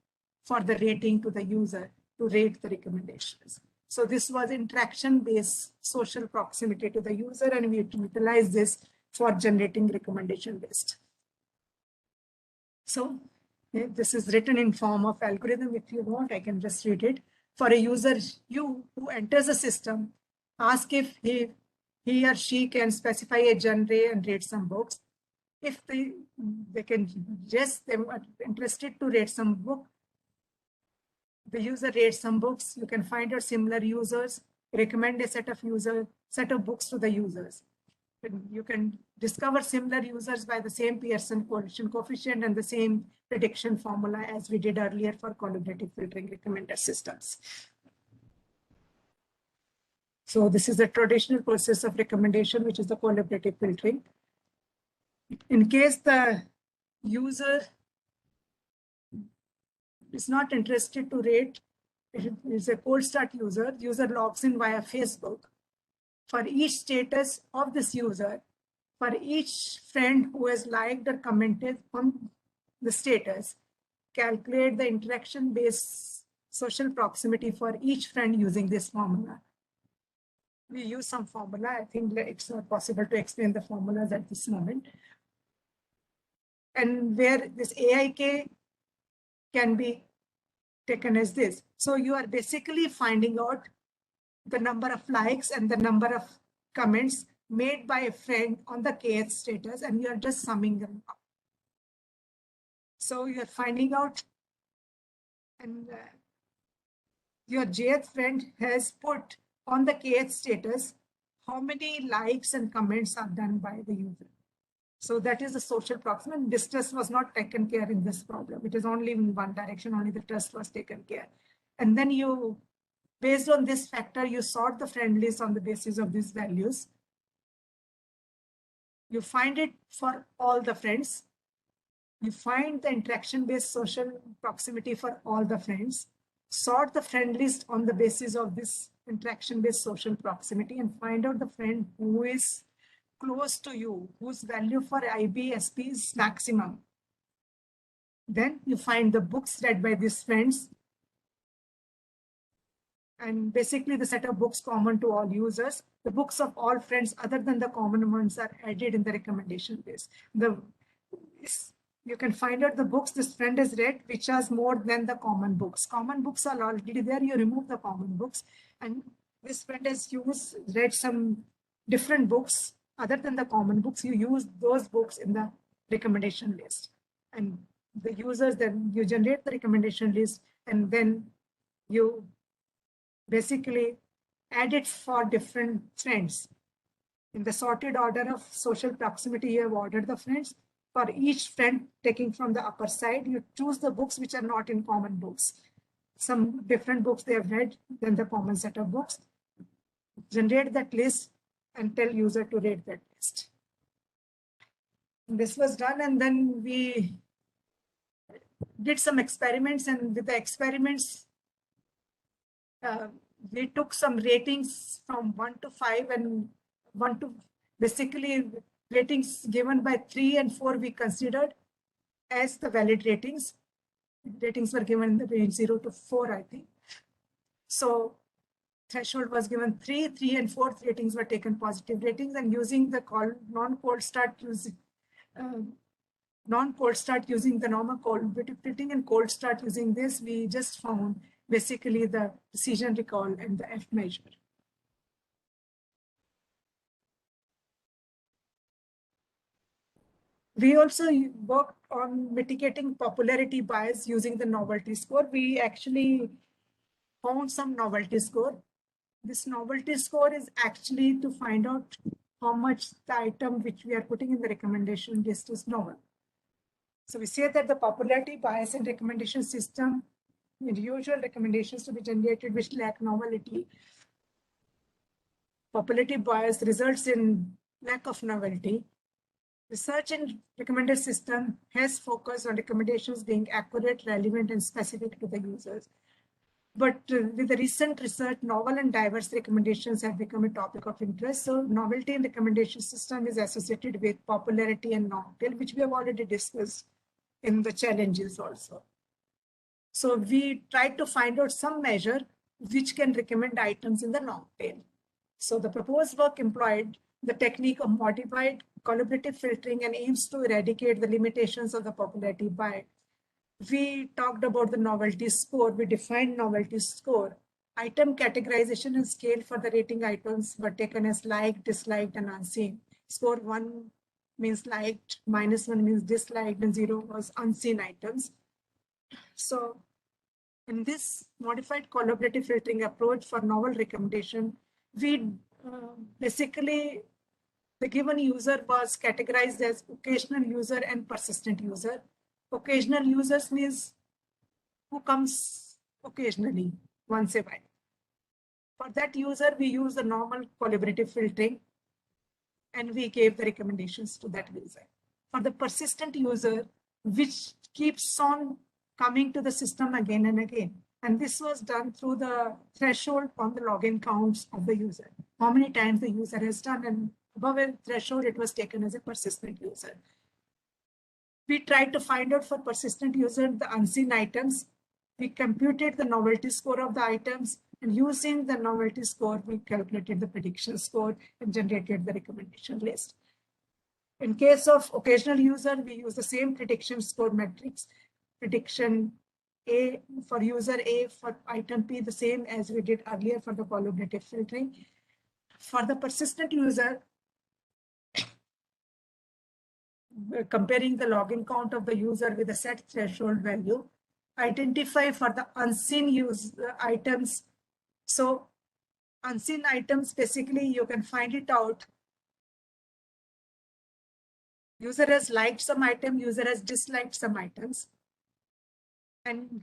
for the rating to the user to rate the recommendations. So this was interaction-based social proximity to the user, and we utilize this for generating recommendation list. So this is written in form of algorithm. If you want, I can just read it. For a user, who enters the system, ask if he or she can specify a genre and rate some books. If they can just, they are interested to rate some book, the user rates some books, you can find out similar users, recommend a set of books to the users. And you can discover similar users by the same Pearson correlation coefficient and the same prediction formula as we did earlier for collaborative filtering recommender systems. So this is the traditional process of recommendation, which is the collaborative filtering. In case the user is not interested to rate, is a cold start user logs in via Facebook. For each status of this user, for each friend who has liked or commented on the status, calculate the interaction-based social proximity for each friend using this formula. We use some formula. I think it's not possible to explain the formulas at this moment. And where this AIK can be taken as this. So you are basically finding out the number of likes and the number of comments made by a friend on the kth status, and you are just summing them up. So you are finding out, and your jth friend has put on the kth status how many likes and comments are done by the user. So that is the social proximity. Distress was not taken care in this problem. It is only in one direction, only the trust was taken care. And then you, based on this factor, you sort the friend list on the basis of these values. You find it for all the friends. You find the interaction-based social proximity for all the friends. Sort the friend list on the basis of this interaction-based social proximity and find out the friend who is close to you, whose value for IBSP is maximum. Then you find the books read by these friends, and basically the set of books common to all users. The books of all friends other than the common ones are added in the recommendation list. You can find out the books this friend has read which has more than the common books. Common books are already there. You remove the common books, and this friend has read some different books other than the common books. You use those books in the recommendation list, and the users, then you generate the recommendation list, and then you basically add it for different friends. In the sorted order of social proximity, you have ordered the friends. For each friend, taking from the upper side, you choose the books which are not in common books. Some different books they have read than the common set of books. Generate that list and tell user to rate that list. And this was done, and then we did some experiments, and with the experiments, we took some ratings from 1 to 5, and 1 to basically ratings given by 3 and 4 we considered as the valid ratings. Ratings were given in the range 0 to 4, I think. So threshold was given 3, 3 and 4 ratings were taken positive ratings, and using the non-cold start using the normal collaborative filtering and cold start using this, we just found basically the decision recall and the F measure. We also worked on mitigating popularity bias using the novelty score. We actually found some novelty score. This novelty score is actually to find out how much the item which we are putting in the recommendation list is novel. So we say that the popularity bias in recommendation system, with usual recommendations to be generated which lack novelty, popularity bias results in lack of novelty. Research in recommended system has focused on recommendations being accurate, relevant, and specific to the users. But with the recent research, novel and diverse recommendations have become a topic of interest. So novelty in recommendation system is associated with popularity and long tail, which we have already discussed in the challenges also. So we tried to find out some measure which can recommend items in the long tail. So the proposed work employed the technique of modified collaborative filtering and aims to eradicate the limitations of the popularity bias. We talked about the novelty score. We defined novelty score. Item categorization and scale for the rating items were taken as liked, disliked, and unseen. Score 1 means liked, -1 means disliked, and 0 was unseen items. So in this modified collaborative filtering approach for novel recommendation, we basically, the given user was categorized as occasional user and persistent user. Occasional users means who comes occasionally, once a while. For that user, we use the normal collaborative filtering, and we gave the recommendations to that user. For the persistent user, which keeps on coming to the system again and again, and this was done through the threshold on the login counts of the user. How many times the user has done, and above a threshold, it was taken as a persistent user. We tried to find out for persistent user the unseen items. We computed the novelty score of the items, and using the novelty score, we calculated the prediction score and generated the recommendation list. In case of occasional user, we use the same prediction score metrics. Prediction A for user A for item P, the same as we did earlier for the collaborative filtering. For the persistent user, comparing the login count of the user with a set threshold value, identify for the unseen items. So unseen items, basically you can find it out. User has liked some item, user has disliked some items. And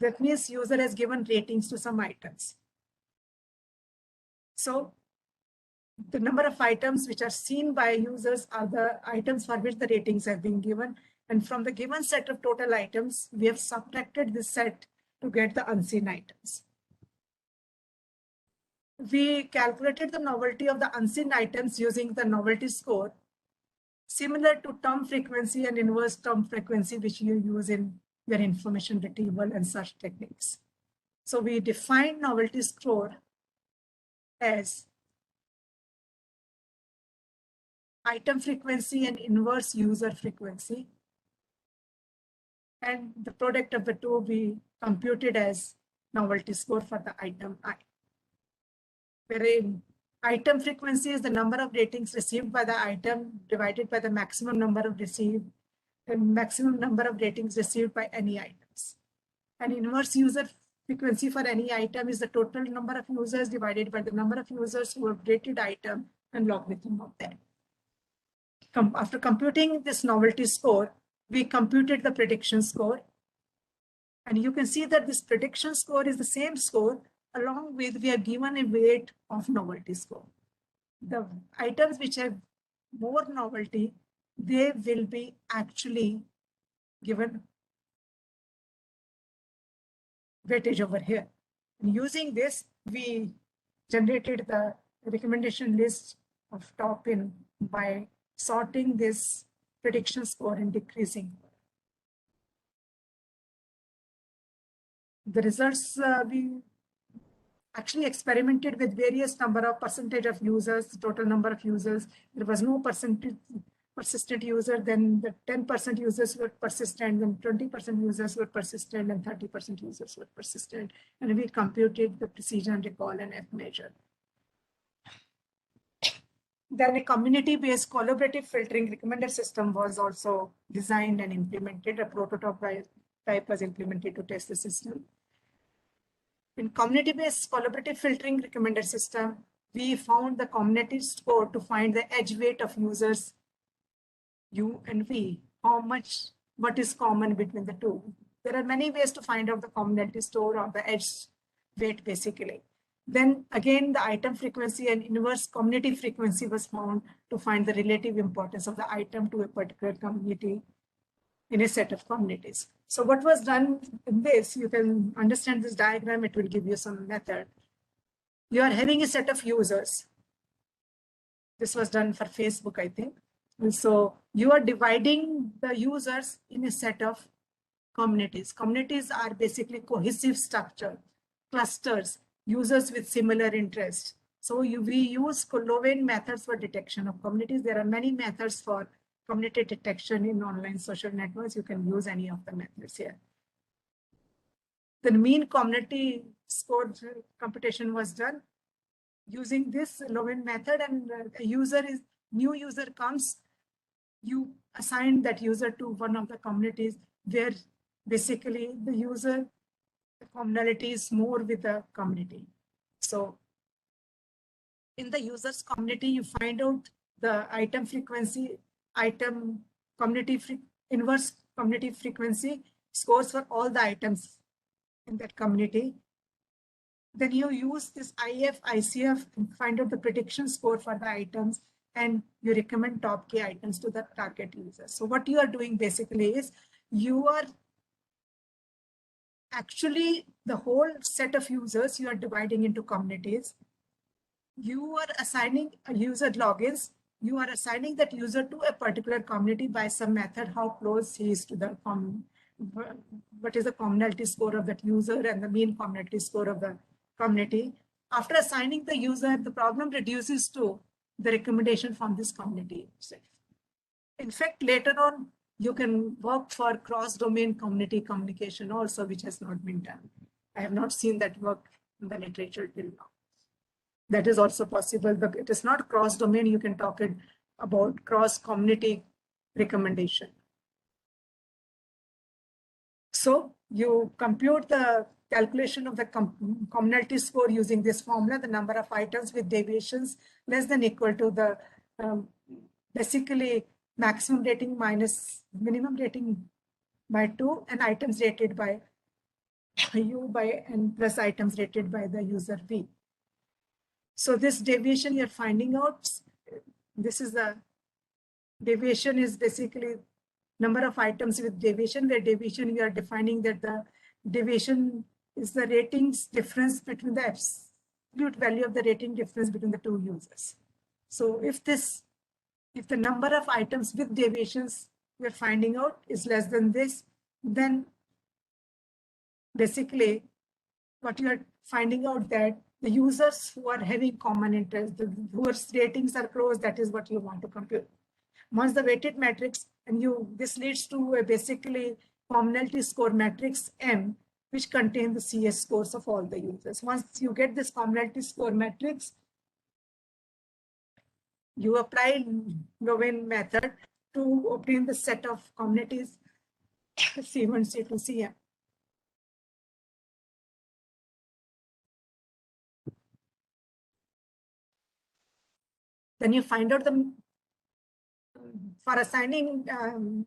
that means user has given ratings to some items. So the number of items which are seen by users are the items for which the ratings have been given. And from the given set of total items, we have subtracted this set to get the unseen items. We calculated the novelty of the unseen items using the novelty score, similar to term frequency and inverse term frequency, which you use in your information retrieval and search techniques. So we define novelty score as item frequency and inverse user frequency. And the product of the two we computed as novelty score for the item I. Wherein item frequency is the number of ratings received by the item divided by the maximum number of ratings received by any items. And inverse user frequency for any item is the total number of users divided by the number of users who have rated item and logarithm of that. After computing this novelty score, we computed the prediction score. And you can see that this prediction score is the same score, along with we have given a weight of novelty score. The items which have more novelty, they will be actually given weightage over here. And using this, we generated the recommendation list of top in by sorting this prediction score and decreasing. The results, we actually experimented with various number of percentage of users, total number of users. There was no persistent user, then the 10% users were persistent, then 20% users were persistent, and 30% users were persistent. And we computed the precision, recall, and F measure. Then a community-based collaborative filtering recommender system was also designed and implemented. A prototype type was implemented to test the system. In community-based collaborative filtering recommender system, we found the community score to find the edge weight of users, U and V, what is common between the two. There are many ways to find out the community score or the edge weight, basically. Then again, the item frequency and inverse community frequency was found to find the relative importance of the item to a particular community in a set of communities. So what was done in this, you can understand this diagram, it will give you some method. You are having a set of users. This was done for Facebook, I think. And so you are dividing the users in a set of communities. Communities are basically cohesive structure, clusters, users with similar interests. So we use Kolovin methods for detection of communities. There are many methods for community detection in online social networks. You can use any of the methods here. The mean community score computation was done using this Kolovin method, and new user comes, you assign that user to one of the communities where basically the commonality is more with the community. So in the users community, you find out the item frequency, inverse community frequency scores for all the items in that community. Then you use this IF, ICF and find out the prediction score for the items, and you recommend top K items to the target user. So what you are doing basically is you are actually the whole set of users you are dividing into communities. You are assigning a user logins. You are assigning that user to a particular community by some method, how close he is to the what is the commonality score of that user and the mean commonality score of the community. After assigning the user, the problem reduces to the recommendation from this community itself. In fact, later on, you can work for cross-domain community communication also, which has not been done. I have not seen that work in the literature till now. That is also possible, but it is not cross-domain. You can talk about cross-community recommendation. So you compute the calculation of the commonality score using this formula, the number of items with deviations less than equal to the basically maximum rating minus minimum rating by 2 and items rated by U by n plus items rated by the user V. So this deviation you're finding out, this is the deviation is basically number of items with deviation, where deviation we are defining that the deviation is the ratings difference between the absolute value of the rating difference between the two users. So if the number of items with deviations we're finding out is less than this, then basically what you are finding out that the users who are having common interest, whose ratings are close, that is what you want to compute. Once the weighted matrix, and this leads to a basically commonality score matrix M, which contains the CS scores of all the users. Once you get this commonality score matrix, you apply Loven method to obtain the set of communities C1, C2, CM. Then you find out for assigning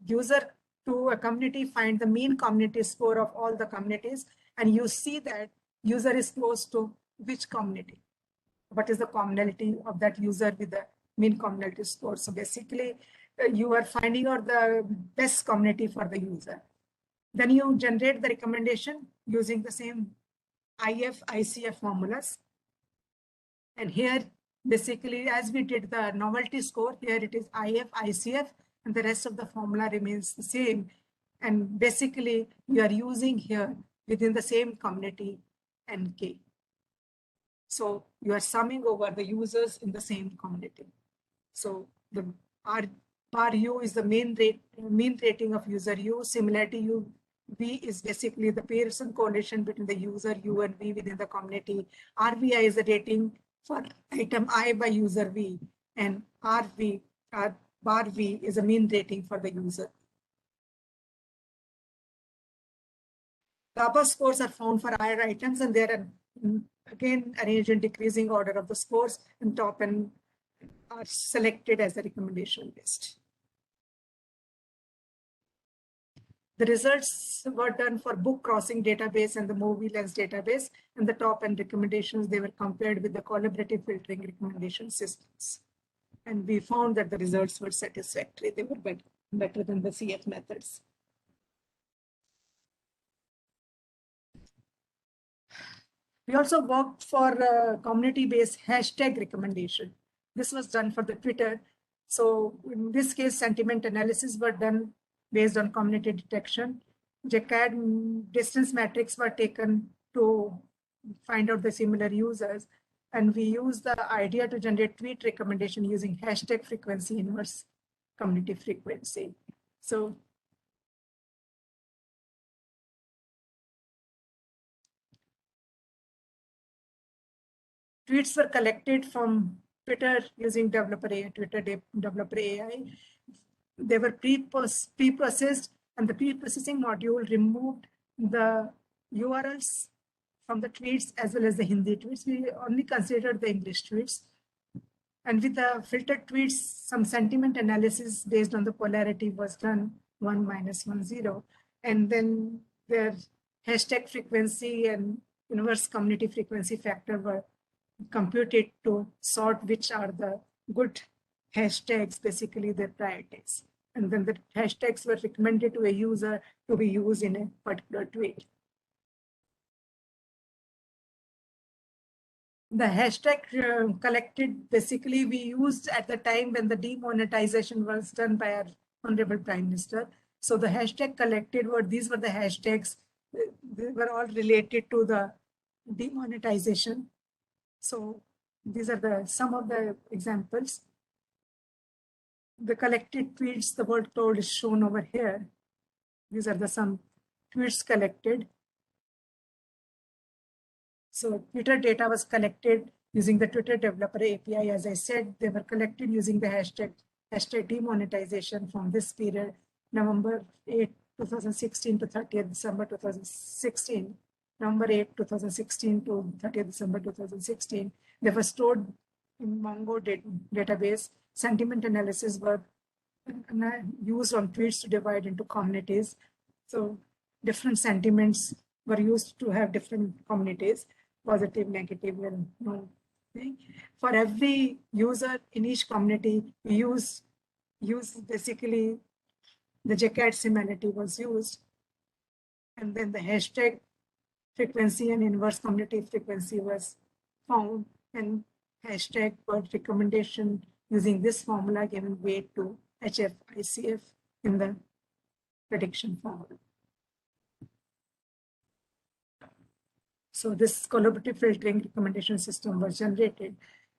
user to a community, find the mean community score of all the communities, and you see that user is close to which community. What is the commonality of that user with the mean commonality score? So basically, you are finding out the best community for the user. Then you generate the recommendation using the same IF, ICF formulas. And here, basically, as we did the novelty score, here it is IF, ICF, and the rest of the formula remains the same. And basically, you are using here within the same community NK. So you are summing over the users in the same community. So the R bar U is the mean rating of user U. Similarity U V is basically the Pearson correlation between the user U and V within the community. RVI is the rating for item I by user V, and RV, bar V is a mean rating for the user. GABA scores are found for higher items, and they are again arranged in decreasing order of the scores, and top and are selected as a recommendation list. The results were done for book crossing database and the movie lens database, and the top end recommendations, they were compared with the collaborative filtering recommendation systems. And we found that the results were satisfactory. They were better than the CF methods. We also worked for community-based hashtag recommendation. This was done for the Twitter. So in this case, sentiment analysis were done based on community detection. JCAD distance metrics were taken to find out the similar users. And we used the idea to generate tweet recommendation using hashtag frequency inverse community frequency. So tweets were collected from Twitter using developer AI, Twitter developer AI. They were pre-processed, and the pre-processing module removed the URLs from the tweets as well as the Hindi tweets. We only considered the English tweets. And with the filtered tweets, some sentiment analysis based on the polarity was done, 1 - 1 0. And then their hashtag frequency and inverse community frequency factor were computed to sort which are the good hashtags, basically the priorities. And then the hashtags were recommended to a user to be used in a particular tweet. The hashtag collected, basically we used at the time when the demonetization was done by our Honorable Prime Minister. So the hashtag collected these were the hashtags, they were all related to the demonetization. So these are some of the examples. The collected tweets, the word cloud is shown over here. These are some tweets collected. So Twitter data was collected using the Twitter Developer API. As I said, they were collected using the hashtag demonetization from this period, November 8, 2016 to 30th December 2016. November 8, 2016 to 30th December 2016. They were stored in Mongo database. Sentiment analysis were used on tweets to divide into communities. So different sentiments were used to have different communities, positive, negative, and no. For every user in each community, we use basically the JCAT similarity was used. And then the hashtag frequency and inverse community frequency was found, and hashtag word recommendation using this formula given weight to HF, ICF in the prediction formula. So this collaborative filtering recommendation system was generated.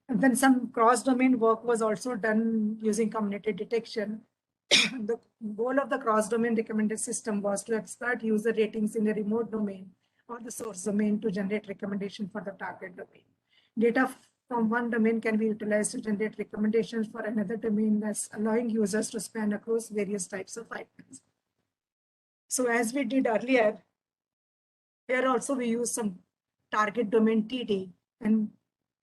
And then some cross-domain work was also done using community detection. The goal of the cross-domain recommended system was to exploit user ratings in a remote domain or the source domain to generate recommendation for the target domain. Data from one domain can be utilized to generate recommendations for another domain, thus allowing users to span across various types of items. So as we did earlier, here also we use some target domain TD, and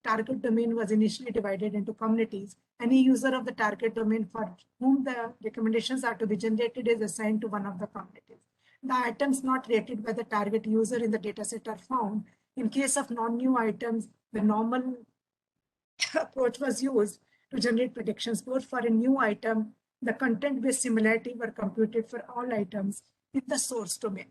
target domain was initially divided into communities. Any user of the target domain for whom the recommendations are to be generated is assigned to one of the communities. The items not rated by the target user in the dataset are found. In case of non-new items, the normal approach was used to generate prediction scores. For a new item, the content-based similarity were computed for all items in the source domain.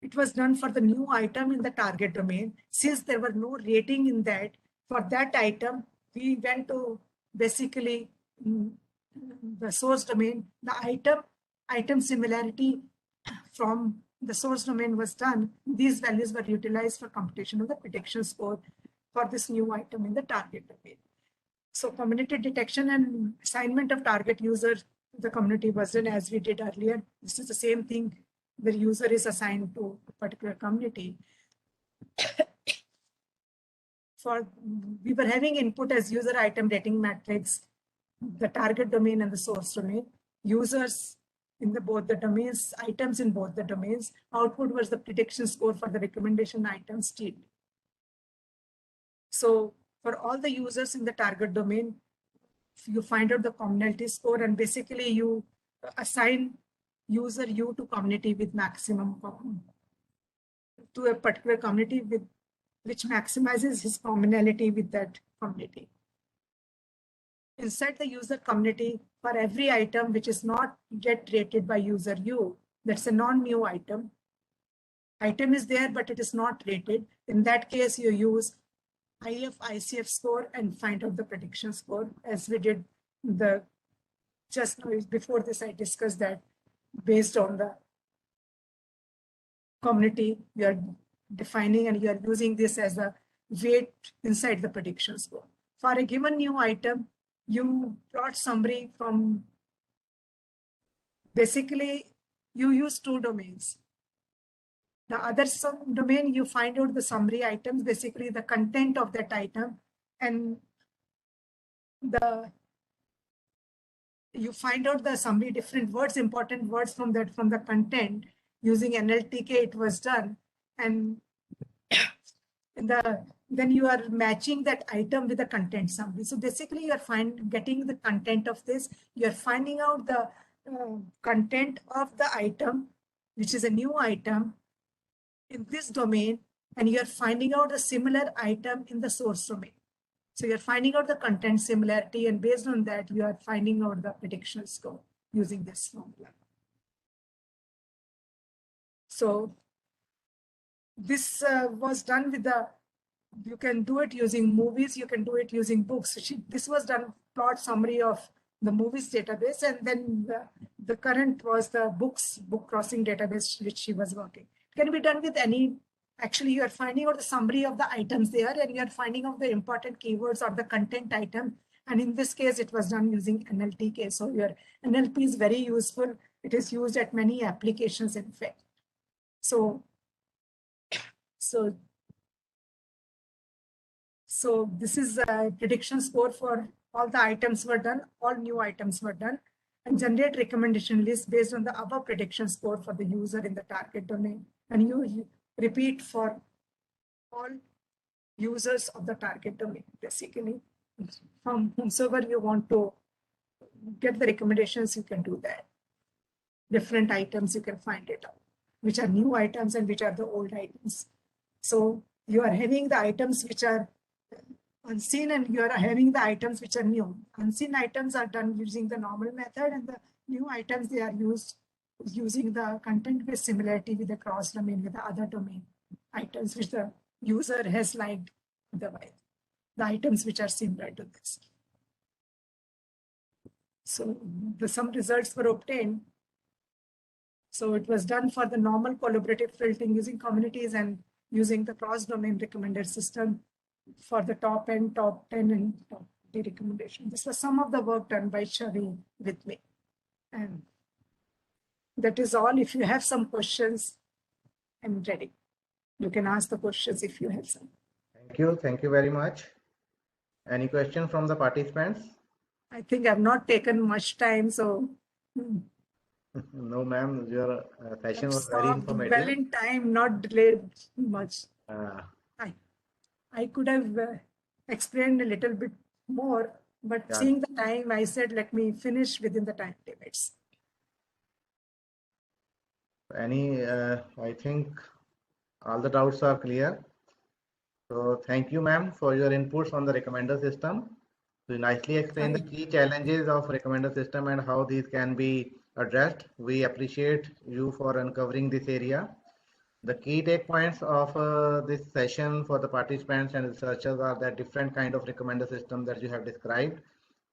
It was done for the new item in the target domain. Since there were no rating in that, for that item, we went to basically the source domain. The item similarity from the source domain was done. These values were utilized for computation of the prediction score for this new item in the target domain. So community detection and assignment of target user to the community was done as we did earlier. This is the same thing. The user is assigned to a particular community. We were having input as user item rating matrix, the target domain and the source domain. Users in both the domains, items in both the domains. Output was the prediction score for the recommendation items TD. So for all the users in the target domain, you find out the commonality score, and basically you assign user U to community with maximum to a particular community which maximizes his commonality with that community. Inside the user community, for every item which is not yet rated by user U, that's a non-new item. Item is there, but it is not rated. In that case, you use IF, ICF score and find out the prediction score, as we did just before this. I discussed that based on the community, you are defining and you are using this as a weight inside the prediction score. For a given new item, you plot summary from, basically you use two domains. The other domain, you find out the summary items, basically the content of that item, and you find out the summary, different words, important words from the content. Using NLTK, it was done. And then you are matching that item with the content summary. So basically, you are getting the content of this. You are finding out the content of the item, which is a new item, in this domain, and you are finding out a similar item in the source domain. So you're finding out the content similarity, and based on that, you are finding out the prediction score using this formula. So this was done with you can do it using movies, you can do it using books. This was done plot summary of the movies database, and then the current was the book crossing database which she was working. It can be done with any. Actually, you are finding out the summary of the items there, and you are finding out the important keywords or the content item. And in this case, it was done using NLTK. So your NLP is very useful. It is used at many applications, in fact. So this is a prediction score for all the items were done, all new items were done, and generate recommendation list based on the above prediction score for the user in the target domain. And you repeat for all users of the target domain, basically. From whomsoever you want to get the recommendations, you can do that. Different items, you can find it out, which are new items and which are the old items. So you are having the items which are unseen, and you are having the items which are new. Unseen items are done using the normal method, and the new items, they are used using the content-based similarity with the cross domain, with the other domain items which the user has liked, otherwise the items which are similar to this. So some results were obtained. So it was done for the normal collaborative filtering using communities and using the cross-domain recommended system for the top 10 and top 20 recommendation. This was some of the work done by Shavi with me. And that is all. If you have some questions, I'm ready. You can ask the questions if you have some. Thank you very much. Any question from the participants? I think I've not taken much time, so. No, ma'am, your session was very informative. Well in time, not delayed much. I could have explained a little bit more, but seeing the time, I said, let me finish within the time limits. I think all the doubts are clear. So thank you, ma'am, for your inputs on the recommender system. You nicely explained the key challenges of recommender system and how these can be addressed. We appreciate you for uncovering this area. The key take points of this session for the participants and researchers are that different kind of recommender system that you have described,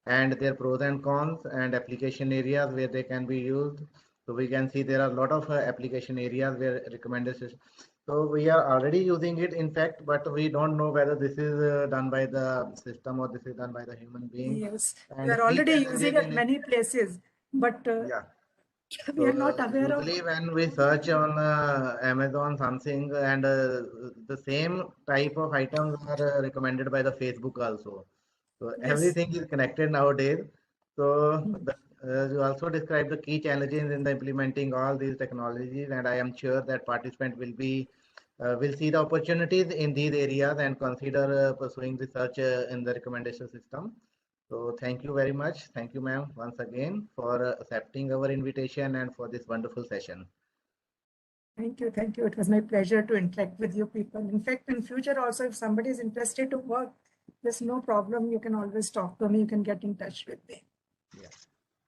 and their pros and cons and application areas where they can be used. So we can see there are a lot of application areas where recommender system. So we are already using it, in fact, but we don't know whether this is done by the system or this is done by the human being. Yes, we are already using it many places, but we are not aware of. Usually when we search on Amazon something, and the same type of items are recommended by the Facebook also. So everything is connected nowadays. So you also described the key challenges in the implementing all these technologies, and I am sure that participant will be will see the opportunities in these areas and consider pursuing research in the recommendation system. So thank you very much. Thank you, ma'am, once again for accepting our invitation and for this wonderful session. Thank you. Thank you. It was my pleasure to interact with you people. In fact, in future also, if somebody is interested to work, there's no problem. You can always talk to me. You can get in touch with me.